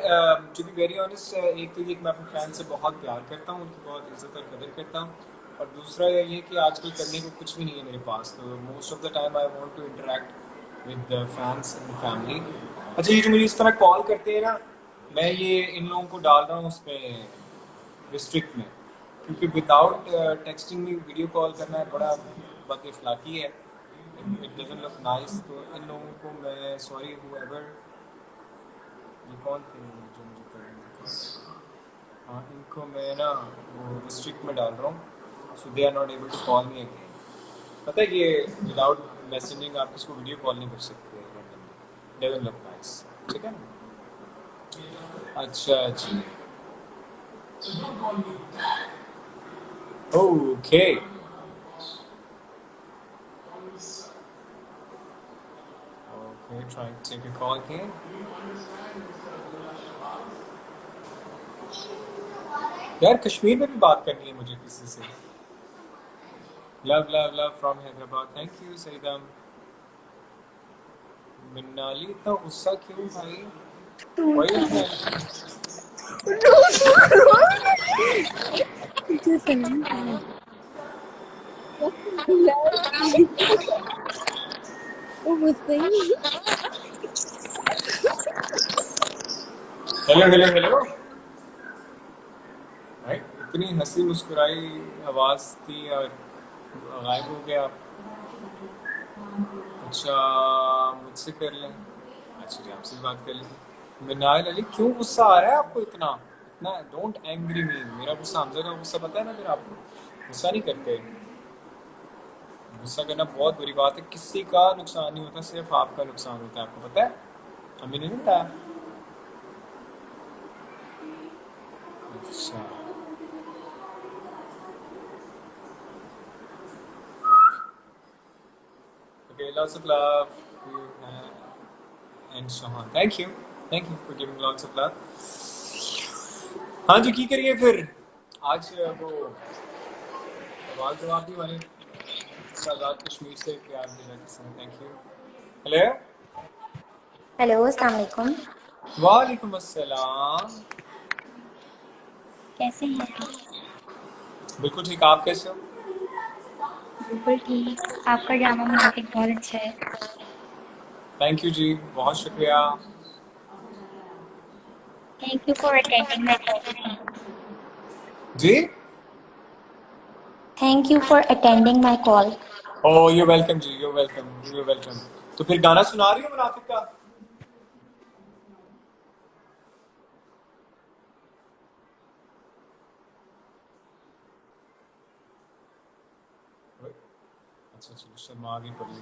टू बी वेरी ऑनेस्ट, एक तो ये कि मैं अपने फैंस से बहुत प्यार करता हूँ, उनकी बहुत इज्जत और कदर करता हूँ, और दूसरा ये कि आजकल करने को कुछ भी नहीं है मेरे पास, तो most of the time I want to interact with fans and family. अच्छा, ये जो मुझे इस तरह कॉल करते हैं ना, मैं ये इन लोगों को डाल रहा हूँ उसमें रिस्ट्रिक्ट में, क्योंकि विदाउट टेक्सटिंग में वीडियो कॉल करना है बड़ा बात इखलाकी है, इट डजंट लुक नाइस। तो इन लोगों को मैं सॉरी हुएवर, ये कौन थे जो मुझे कर रहे थे, हाँ इनको मैं ना वो रिस्ट्रिक्ट में डाल रहा हूँ, so they are not able to call me again. पता है ये विदाउट मैसेजिंग आप इसको वीडियो कॉल नहीं कर सकते, डजंट लुक नाइस, ठीक है ना। अच्छा जी, okay okay, trying to take a call again. यार कश्मीर में भी बात करनी है मुझे किसी से। Love love love from Hyderabad, thank you Saeedam. मिन्नाली इतना गुस्सा क्यों भाई? Why is that? Hello hello hello भाई, इतनी हंसी मुस्कुराई आवाज थी और गायब हो गया। अच्छा मुझसे कर लें, अच्छा जी आपसे बात कर लें। मिनाल अली क्यों गुस्सा आ रहा है आपको इतना इतना? डोंट एंग्री मी, मेरा गुस्सा हमजा का गुस्सा पता है ना, फिर आपको गुस्सा नहीं करते। गुस्सा करना बहुत बुरी बात है, किसी का नुकसान नहीं होता, सिर्फ आपका नुकसान होता है, आपको पता है? हमें नहीं बताया। अच्छा okay, lots of love and Shahan, thank you for giving lots of love। हाँ जी की करिए फिर आज वो सवाल जवाब भी वाले आज़ाद कश्मीर से प्यार दिला किसने, थैंक यू। हेलो हेलो, अस्सलाम वालेकुम। वालेकुम अस्सलाम, कैसे हैं आप? बिल्कुल ठीक, आप कैसे हो? बिल्कुल ठीक। आपका ड्रामा मुनाफिक बहुत अच्छा है। थैंक यू जी, बहुत शुक्रिया। Thank you for attending my call. जी thank you for attending my call. Oh you welcome जी, यू वेलकम। तो फिर गाना सुना रही हो मुनाफिक का? अच्छा चलो शर्मा आगे पड़ गई।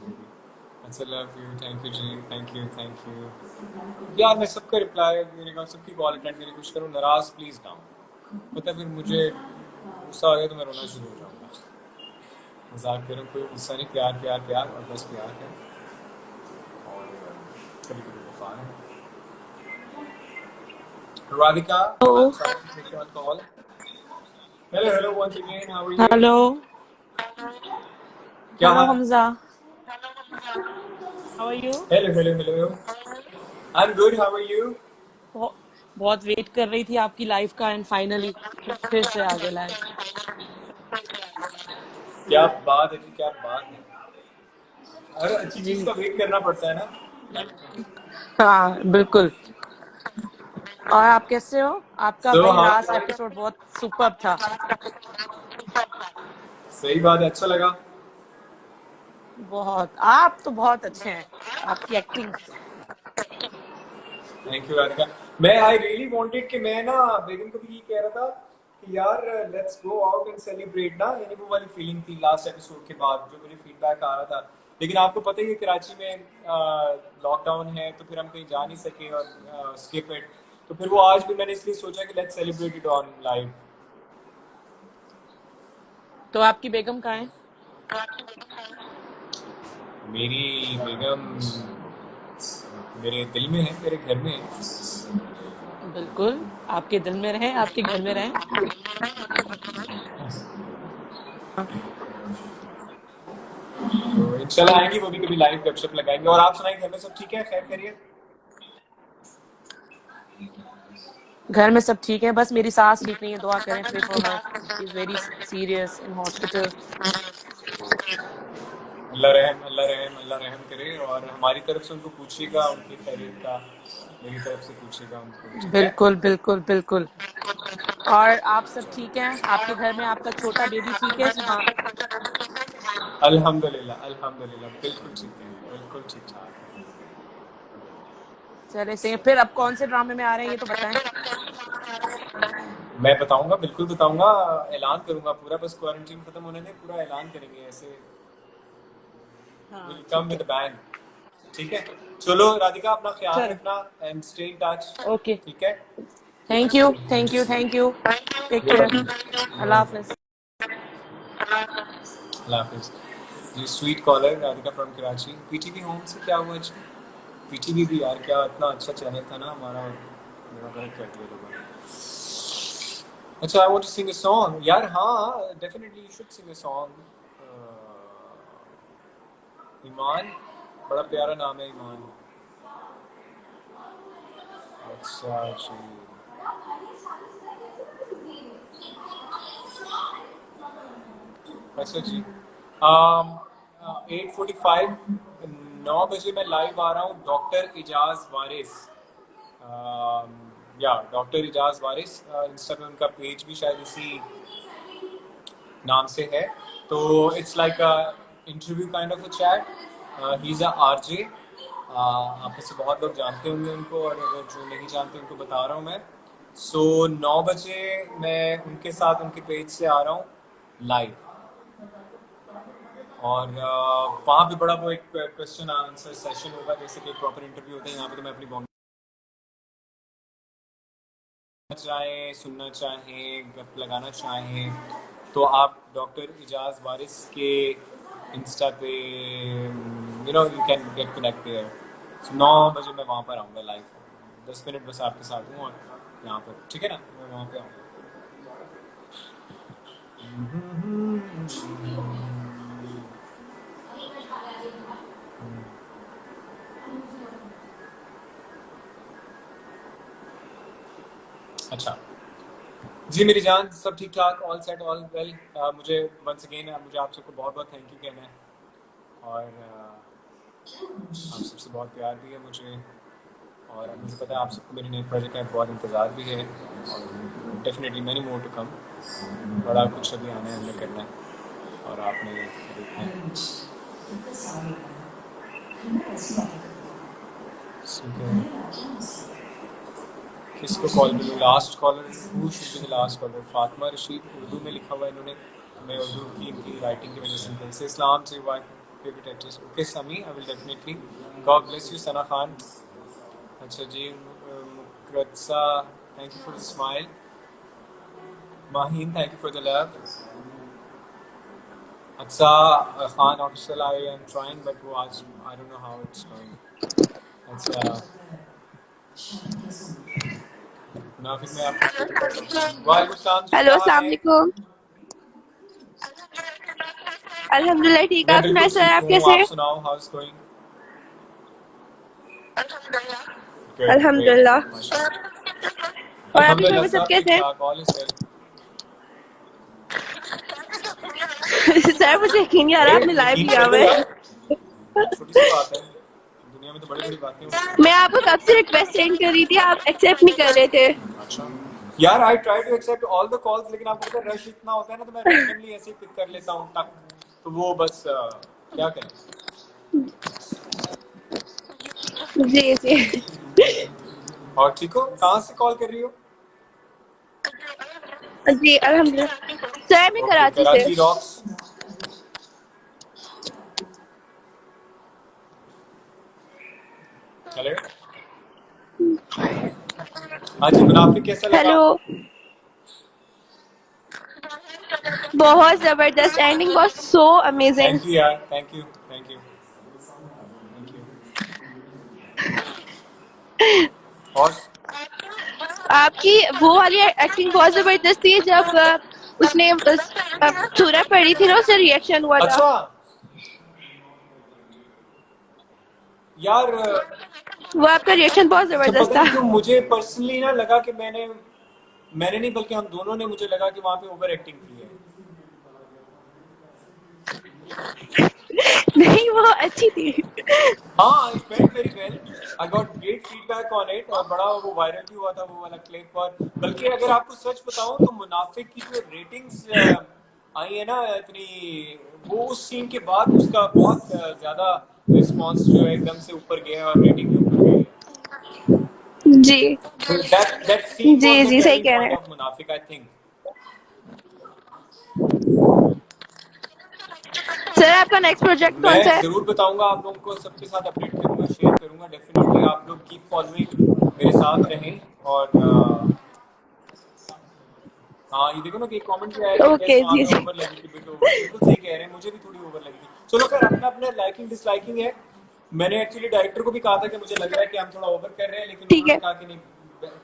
अच्छा लव यू, थैंक यू जी, थैंक यू यार। मैं सबका रिप्लाई देने का, सबकी कॉल अटेंड करने की कोशिश करूँ, नाराज प्लीज ना हो। पता है फिर मुझे गुस्सा आ गया तो मैं रोना शुरू हो जाऊँगा। मजाक करूँ, कोई गुस्सा नहीं, प्यार प्यार प्यार और बस प्यार है, और कभी कभी वफा है। Radhika, I'm sorry to take your call. Hello once again, how are you? Hello क्या हेलो हाल? Hamza, how are you? Hello I'm good, how are you? बहुत वेट कर रही थी आपकी लाइफ का एंड फाइनली फिर से आ गए लाइव। क्या बात है जी, क्या बात है। अरे अच्छी जी चीज का वेट करना पड़ता है ना। हाँ बिल्कुल। और आप कैसे हो? आपका तो भाई हाँ लास्ट एपिसोड बहुत सुपर्ब था। सही बात है, अच्छा लगा। बहुत, आप तो बहुत अच्छे हैं, आपकी एक्टिंग। Thank you Radhika. मैं आई रियली वांटेड कि मैं ना बेगम को भी ये कह रहा था कि यार let's go out and celebrate ना, यानी वो वाली फीलिंग थी लास्ट एपिसोड के बाद जो मुझे फीडबैक आ रहा था। लेकिन आपको पता ही है कराची में लॉकडाउन है, तो फिर हम कहीं जा नहीं सके और स्किप इट। तो फिर वो आज भी मैंने इसलिए सोचा कि let's celebrate it on live. तो आपकी बेगम कहाँ है? मेरी बेगम मेरे दिल में है, मेरे घर में है। बिल्कुल, आपके दिल में रहे, आपके घर में रहे। तो इंशाल्लाह आएंगी वो भी, कभी लाइव गपशप लगाएंगे। और आप सुनाइए, घर में सब ठीक है, खैर खैरियत? घर में सब ठीक है, बस मेरी सास ठीक नहीं है, दुआ करें pray for her, she is very serious in hospital. Allah रहम करे। और हमारी तरफ से उनको पूछिएगा उनकी खैरियत का, मेरी तरफ से पूछिएगा उनको, ठीक है? बिल्कुल बिल्कुल बिल्कुल। और आप सब ठीक हैं? आपके घर में आपका छोटा बेबी ठीक है सीमा? अल्हम्दुलिल्लाह अल्हम्दुलिल्लाह, बिल्कुल ठीक है, बिल्कुल ठीक ठाक है। चले सही। फिर अब कौन से ड्रामे में आ रहे हैं ये तो बताएं। मैं बताऊंगा, बिल्कुल बताऊंगा, ऐलान करूंगा पूरा, बस क्वारंटीन खत्म होने दें, पूरा ऐलान करेंगे ऐसे। हाँ विल कम ठीक विद है, बैंग। ठीक है, चलो राधिका अपना ख्याल चलो रखना and stay in touch. Okay. ठीक है, thank you thank you thank you. Take care. अल्लाह हाफिज। अल्लाह हाफिज जी। Sweet caller Radhika from Karachi. PTV home से क्या हुआ जी? पीटीवी भी यार, क्या इतना अच्छा चैनल था ना हमारा, मेरा गलत कर दिया लोगों ने। अच्छा, I want to sing a song यार। हाँ definitely you should sing a song. Iman, बड़ा प्यारा नाम है ईमान। अच्छा जी, अच्छा जी। 8:45, 9 बजे मैं लाइव आ रहा हूँ। डॉक्टर इजाज वारिस, या डॉक्टर इजाज वारिस, इंस्टा पे उनका पेज भी शायद इसी नाम से है। तो it's like interview kind of a chat. He is a RJ. आप में से बहुत लोग जानते होंगे उनको, और अगर जो नहीं जानते उनको बता रहा हूँ मैं। सो 9 बजे मैं उनके साथ उनके पेज से आ रहा हूँ लाइव, और वहाँ पे बड़ा वो एक क्वेश्चन आंसर सेशन होगा, जैसे कि एक प्रॉपर इंटरव्यू होता है। यहाँ पे तो मैं अपनी बॉन्ड चाहें, सुनना चाहें, गप लगाना चाहें, तो आप डॉक्टर इजाज वारिस के इंस्टा पे you can get connect there. 9 बजे मैं वहाँ पर आऊँगा लाइव। 10 मिनट बस आपके साथ हूँ और यहाँ पर, ठीक है ना, मैं वहाँ पे आऊँगा। अच्छा जी मेरी जान, सब ठीक ठाक, ऑल सेट ऑल वेल। मुझे वंस अगेन मुझे आप सबको बहुत बहुत थैंक यू कहना है, और आप सबसे बहुत प्यार भी है मुझे, और मुझे पता है आप सबको मेरे नए प्रोजेक्ट का बहुत इंतज़ार भी है, और definitely many more to come. बड़ा कुछ अभी आना है, हमने करना है, और आपने देखना है। ठीक है, किसको कॉल करूँ? Last caller, who should be the last caller? Fatima Rashid, Urdu में लिखा हुआ है इन्होंने, मैं उर्दू की इनकी राइटिंग की वजह से इनके से इस्लाम से wife favourite actress. Okay Sami, I will definitely. God bless you Sana Khan. अच्छा जी, Mukarsa, thank you for the smile. Maheen, thank you for the love. अच्छा Khan official, I am trying but वो आज I don't know how it's going. अच्छा मुनाफिक में आप वालेकुम सलाम जी, हेलो क्या हाल अस्सलाम है? वालेकुम। अल्हम्दुलिल्लाह ठीक है, मैं आप बिल्कुल सुनाए सर, ठीक आप हूँ, कैसे आप हैं? सुनाओ, how is going? Good, great, अल्हम्दुलिल्लाह। माशाल्लाह। और आपके घर अल्हम्दुलिल्लाह में सब सब ठीक कैसे हैं? ठाक, ऑल इज वेल। सर मुझे यकीन नहीं आ रहा अरे आपने लाइव यकीन लिया कर लो हुआ है। यार, छोटी सी बात है, दुनिया में तो बड़ी बड़ी बातें होती हैं। मैं आपको कब से रिक्वेस्ट सेंड कर रही थी, आप एक्सेप्ट नहीं कर रहे थे। अच्छा यार, I try to accept all the calls, लेकिन आपको पता है रश इतना होता है ना, तो मैं रैंडमली ऐसे ही पिक कर लेता हूँ टक, तो वो बस क्या करें। जी जी। और ठीक हो? कहाँ से कॉल कर रही हो? जी अल्हम्दुलिल्लाह। सर मैं ओके, कराची से। कराची रॉक्स। हेलो, हाँ जी मुनाफिक, कैसा लगा? हेलो। बहुत जबरदस्त, ending was so amazing. Thank you यार, thank you, thank you, thank you. और आपकी वो वाली एक्टिंग बहुत जबरदस्त थी, जब उसने सूरह पढ़ी थी ना, उससे रिएक्शन हुआ था। अच्छा यार, वो आपका रिएक्शन बहुत अच्छा जबरदस्त पता था। नहीं क्यों मुझे पर्सनली ना लगा कि मैंने मैंने नहीं बल्कि हम दोनों ने, मुझे लगा कि वहां पे ओवर एक्टिंग की है। नहीं वो अच्छी थी। हाँ, it went very well. I got great feedback on it और बड़ा वो वायरल भी हुआ था वो वाला क्लिप। और बल्कि अगर आपको सच बताऊं तो मुनाफिक की जो रेटिंग्स आई है ना इतनी, वो उस सीन के बाद उसका बहुत ज्यादा रिस्पांस जो है एकदम से ऊपर गया है और रेटिंग भी ऊपर गई है। जी So that scene was ji the जी सही turning कह रहे point हैं। of Munafik, I think. Sir आपका नेक्स्ट प्रोजेक्ट कौन सा मैं है? जरूर बताऊंगा आप लोगों को, सबके साथ अपडेट करूंगा, शेयर करूंगा डेफिनेटली। आप लोग कीप फॉलोइंग, मेरे साथ रहें। और हाँ, ये देखो ना कि एक कमेंट भी आया कि ओके कैसे वहाँ जी पे जी ओवर लगी थी, बिल्कुल सही कह रहे हैं, मुझे भी थोड़ी ओवर लगी थी। चलो खैर, अपना अपना लाइकिंग डिसलाइकिंग है। मैंने एक्चुअली डायरेक्टर को भी कहा था कि मुझे लग रहा है कि हम थोड़ा ओवर कर रहे हैं, लेकिन ठीक उन्होंने है। कहा कि नहीं।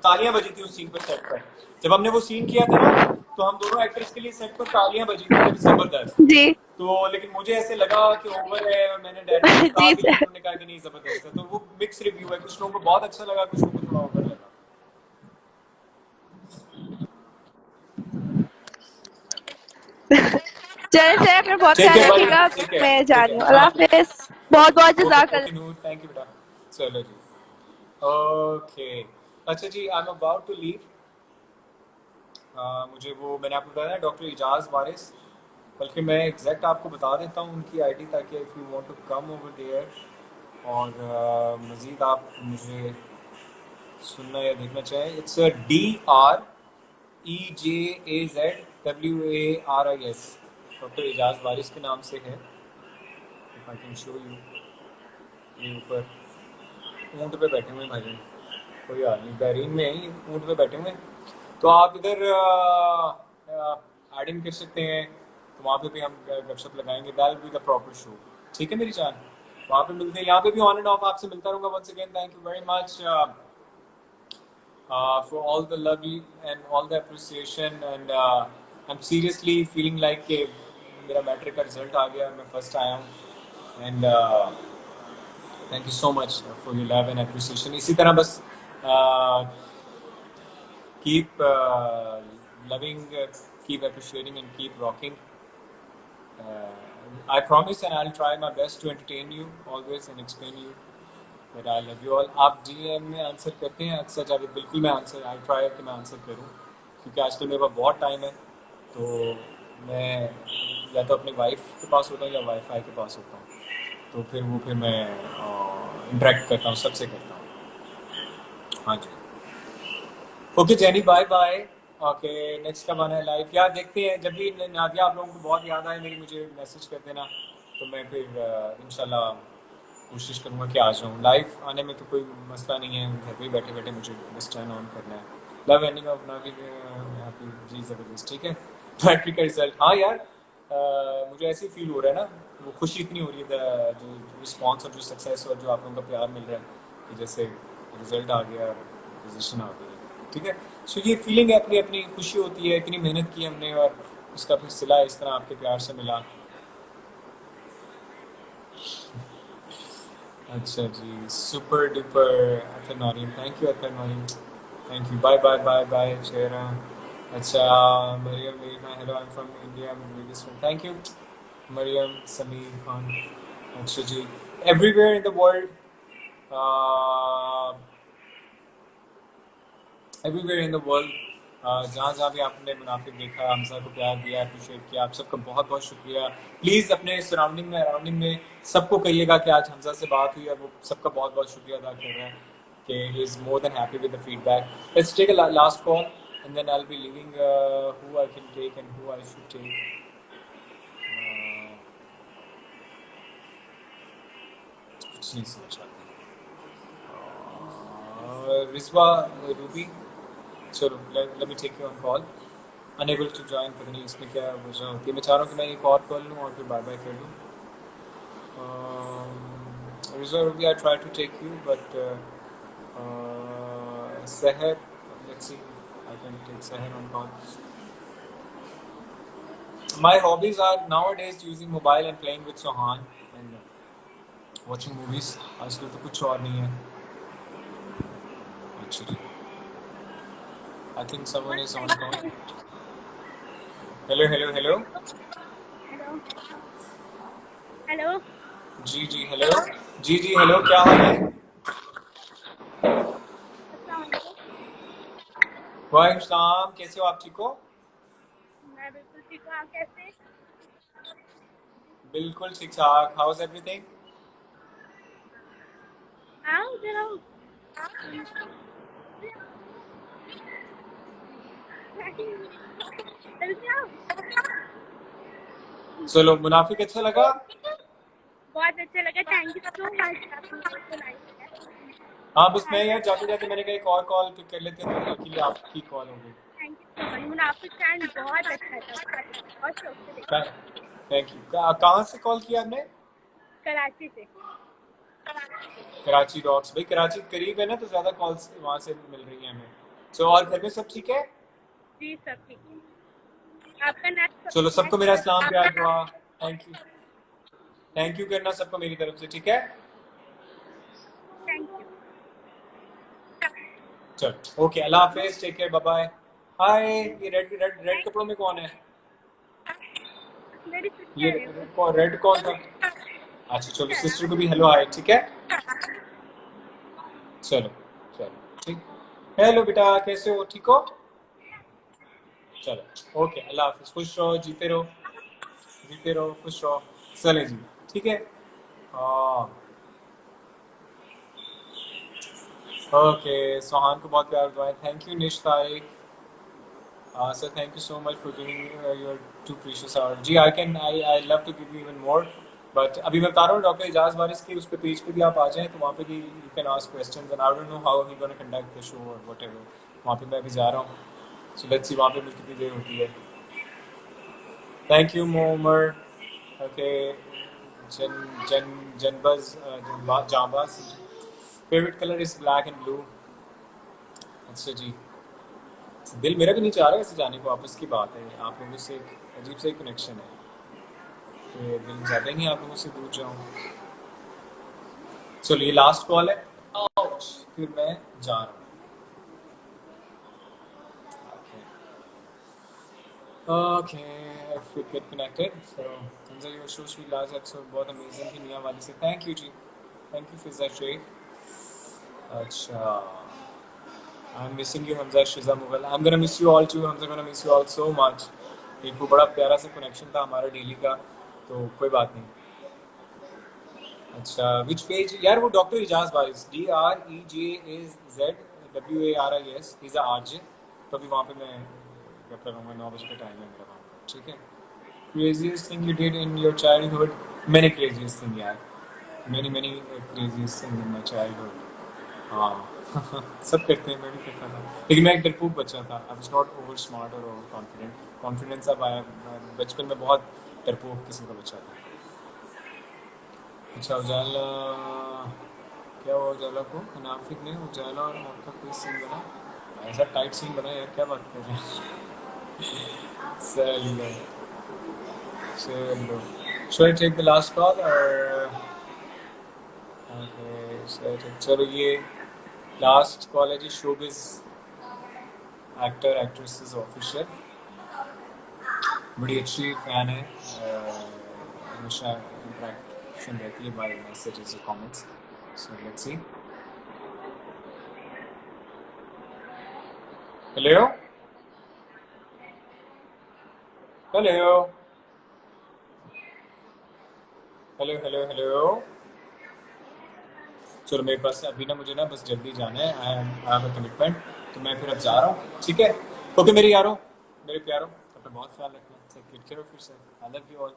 तालियां बजी थी उस सीन पर, सेट पर जब हमने वो सीन किया था ना, तो हम दोनों एक्टर्स के लिए सेट पर तालियां बजी थी कि जबरदस्त। जी तो लेकिन मुझे ऐसे लगा कि ओवर है, और मैंने डायरेक्टर को कहा जी भी, सर। लेकिन उन्होंने कहा कि नहीं जबरदस्त है। तो वो मिक्स रिव्यू है, कुछ लोगों को बहुत अच्छा लगा, कुछ लोगों को थोड़ा ओवर लगा। चलिए सर अपना बहुत ठीक ख्याल है भाई, रखिएगा। ठीक है, मैं जा ठीक रही है, हूँ, हाँ। अल्लाह हाफिज। बहुत बहुत ओके जज़ाकल्लाह। ओके नूर, थैंक यू बेटा। चलो जी, ओके। अच्छा जी, I am about to leave. मुझे वो मैंने आपको बताया ना, डॉक्टर इजाज़ वारिस, बल्कि मैं एग्जैक्ट आपको बता देता हूँ उनकी आईडी, ताकि if you want to come over there और मज़ीद आप मुझे सुनना या देखना चाहें, it's DREJAZWARIS, doctor Ejaz Waris के नाम से है। If I can show you, ये ऊपर ऊँट पे बैठे हुए हैं भाई, कोई हाल नहीं, बहरीन में ही ऊँट पे बैठे हुए हैं। तो आप इधर ऐड इन कर सकते हैं, तो वहाँ पे भी हम गपशप लगाएंगे। That will be the proper show. ठीक है मेरी जान, वहाँ पे मिलते हैं। यहाँ पे भी ऑन एंड ऑफ आपसे मिलता रहूँगा। Once again thank you very much for all the love and all the appreciation, and I'm seriously feeling like कि मेरा मैट्रिक का रिजल्ट आ गया, मैं फर्स्ट आया हूँ। And thank you so much for your love and appreciation. इसी तरह बस keep loving, keep appreciating, and keep rocking. I promise, and I'll try my best to entertain you always and explain you that I love you all. आप DM में answer करते हैं अक्सर जावेद? बिल्कुल मैं आंसर, आई ट्राई कि मैं answer करूँ, क्योंकि आजकल मेरे पास बहुत टाइम है। तो मैं या तो अपनी वाइफ के पास होता हूँ या वाईफाई के पास होता हूँ, तो फिर मैं इंटरेक्ट करता हूँ, सबसे करता हूँ। हाँ जी, okay Jenny, bye bye. Okay, next कब आना है लाइव यार? देखते हैं, जब भी नादिया आप लोगों को बहुत याद आए मेरी, मुझे मैसेज कर देना, तो मैं फिर इंशाल्लाह कोशिश करूँगा कि आ जाऊँ। लाइव आने में तो कोई मसला नहीं है, घर पे बैठे बैठे मुझे बस टर्न ऑन करना है। लव एंडिंग ऑफ नाविक हैप्पी जी, ज़बरदस्त। ठीक है, मैट्रिक का रिजल्ट, हाँ यार मुझे ऐसे ही फील हो रहा है ना, वो खुशी इतनी हो रही है, जो रिस्पॉन्स और जो सक्सेस और जो आप लोगों का प्यार मिल रहा है, कि जैसे रिजल्ट आ गया, पोजिशन आ गई। ठीक है, सो ये फीलिंग है, अपनी अपनी खुशी होती है। इतनी मेहनत की हमने और उसका फिर सिला इस तरह आपके प्यार से मिला। अच्छा जी, super duper Atar Noureen, thank you Atar Noureen, thank you, bye bye bye bye चेहरा। अच्छा मरियम मेरी Khan, hello I am from India, thank you Maryam. Sameer Khan, अच्छा जी, everywhere in the world, everywhere in the world, जहाँ जहाँ भी आपने मुनाफिक देखा, हमसा को प्यार दिया, अप्रिशिएट किया, आप सबका बहुत बहुत शुक्रिया। प्लीज़ अपने सराउंडिंग में, अराउंडिंग में सबको कहिएगा कि आज हमसा से बात हुई है, वो सबका बहुत बहुत शुक्रिया अदा कर रहे हैं कि he is more than happy with the feedback. Let's take a last call and then I will be living who I can take and who I should take. कुछ नहीं समझ आता। रिजवा रूबी, चलो let me take you on call. Unable to join, पता नहीं इसमें क्या वजह होती है। मैं चाह रहा हूँ कि मैं एक और कॉल लूँ और फिर बाय बाय कर लूँ। रिजवा Ruby, I try to take you, but Seher, let's see if I can take Seher on call. My hobbies are nowadays using mobile and playing with Sohan and watching movies. आजकल तो कुछ और नहीं है actually. I think someone is on call. Hello. Hello. Hello. जी जी hello. जी जी हेलो, क्या हाल है? अस्सलाम वालेकुम। वालेकुम सलाम, कैसे हो आप? ठीक हो? मैं बिल्कुल ठीक हूँ, आप कैसे हैं? बिल्कुल ठीक ठाक। House everything? आओ इधर आओ। जल्दी आओ। चलो, मुनाफिक अच्छा लगा? बहुत अच्छा लगा, थैंक यू सो मच, आपने मुझे बुलाया है। हाँ, बस मैं यार थैंक जाते जाते मैंने कहा एक और कॉल पिक कर लेते हैं, तो लकीली आपकी कॉल हो गई। You so much. Munafiq fan बहुत अच्छा था, बहुत शौक से देखा। Thank you. कहाँ से कॉल किया आपने? कराची से। कराची डॉक्स। भाई कराची करीब है ना, तो ज्यादा कॉल्स वहाँ से मिल रही हैं हमें। और घर में सब ठीक है? जी सब ठीक है। आपका नेक्स्ट चलो, सबको मेरा नेक्स्ट सलाम प्यार दुआ। Thank you. थैंक यू करना सबको मेरी तरफ से, ठीक है? Thank you. चलो ओके, अल्लाह हाफिज, टेक केयर, बाय बाय। हाय, ये रेड रेड रेड कपड़ों में कौन है? मेरी ये सिस्टर है वो। रेड कौन था? अच्छा चलो, सिस्टर को भी हेलो हाय, ठीक है? चलो चलो ठीक। हेलो बेटा, कैसे हो? ठीक हो? चलो ओके, अल्लाह हाफिज, खुश रहो, जीते रहो, खुश रहो। चले जी, ठीक है? हाँ ओके। सोहान को बहुत प्यार दुआएं। Thank you Nish Tariq. Sir thank you so much for giving your two precious hour. जी I love to give you even more, but अभी मैं बता रहा हूँ डॉक्टर एजाज वारिस की उस पे पेज पे भी आप आ जाएं, तो वहाँ पे भी you can ask questions and I don't know how he gonna conduct the show और व्हाटएवर। वहाँ पे मैं अभी जा रहा हूँ, सो लेट्स सी वहाँ पे कितनी देर होती है। Thank you Momer. ओके। जन जन जनबज जांबाज। Favourite colour is black and blue. अच्छा जी, दिल मेरा भी नहीं चाह रहा ऐसे जाने को, आपस की बात है। आप लोगों से एक अजीब सा कनेक्शन है कि दिल चाहता ही नहीं आप लोगों से दूर जाऊं। चलो, ये लास्ट कॉल है, आउच, फिर मैं जा रहा हूँ। Okay, if we get connected, so Hamza, your show sweet last episode बहुत अमेजिंग थी मियाँ वाली से। थैंक यू जी, थैंक यू फिजा शेख। अच्छा, I'm missing you Hamza Shiza Mughal. I'm gonna miss you all too. Hamza gonna miss you all so much. एक वो बड़ा प्यारा सा कनेक्शन था हमारा डेली का, तो कोई बात नहीं। अच्छा, विच पेज यार? वो doctor Ejaz Waris, DREJAZWARIS, is RJ. तो अभी वहाँ पे मैं जब करूँगा 9 बजे का टाइम है मेरा वहाँ पे, ठीक है? Craziest thing you did in your childhood? Many craziest thing यार, many craziest thing in my childhood. हाँ सब करते हैं, मैं भी करता था, लेकिन मैं एक डरपोक बच्चा था। I was not over smart और ओवर कॉन्फिडेंट। कॉन्फिडेंस अब आया, बचपन में बहुत डरपोक किस्म का बच्चा था। अच्छा, उजाला क्या हुआ? उजाला को मुनाफिक ने उजाला और आपका कोई सीन बना? ऐसा टाइट सीन बना यार, क्या बात कर रहे हैं? चलो चलो, should I take the last call or okay, चलो ये लास्ट कॉल है जी। शोबिज एक्टर एक्ट्रेसेस ऑफिशियल, बड़ी अच्छी फैन है, हमेशा इंटरेक्शन रहती है बाय मैसेजेस और comments. So let's see. Hello hello hello hello hello. चलो, मेरे पास अभी ना, मुझे ना बस जल्दी जाना है, आई हैव अ कमिटमेंट, तो मैं फिर अब जा रहा हूँ, ठीक है? ओके मेरे यारों, मेरे प्यारों, अपना बहुत ख्याल रखना। Take care of yourself, I love you all.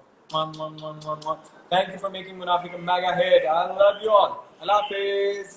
Thank you for making Munafiq a mega hit, I love you all. Allah हाफिज़।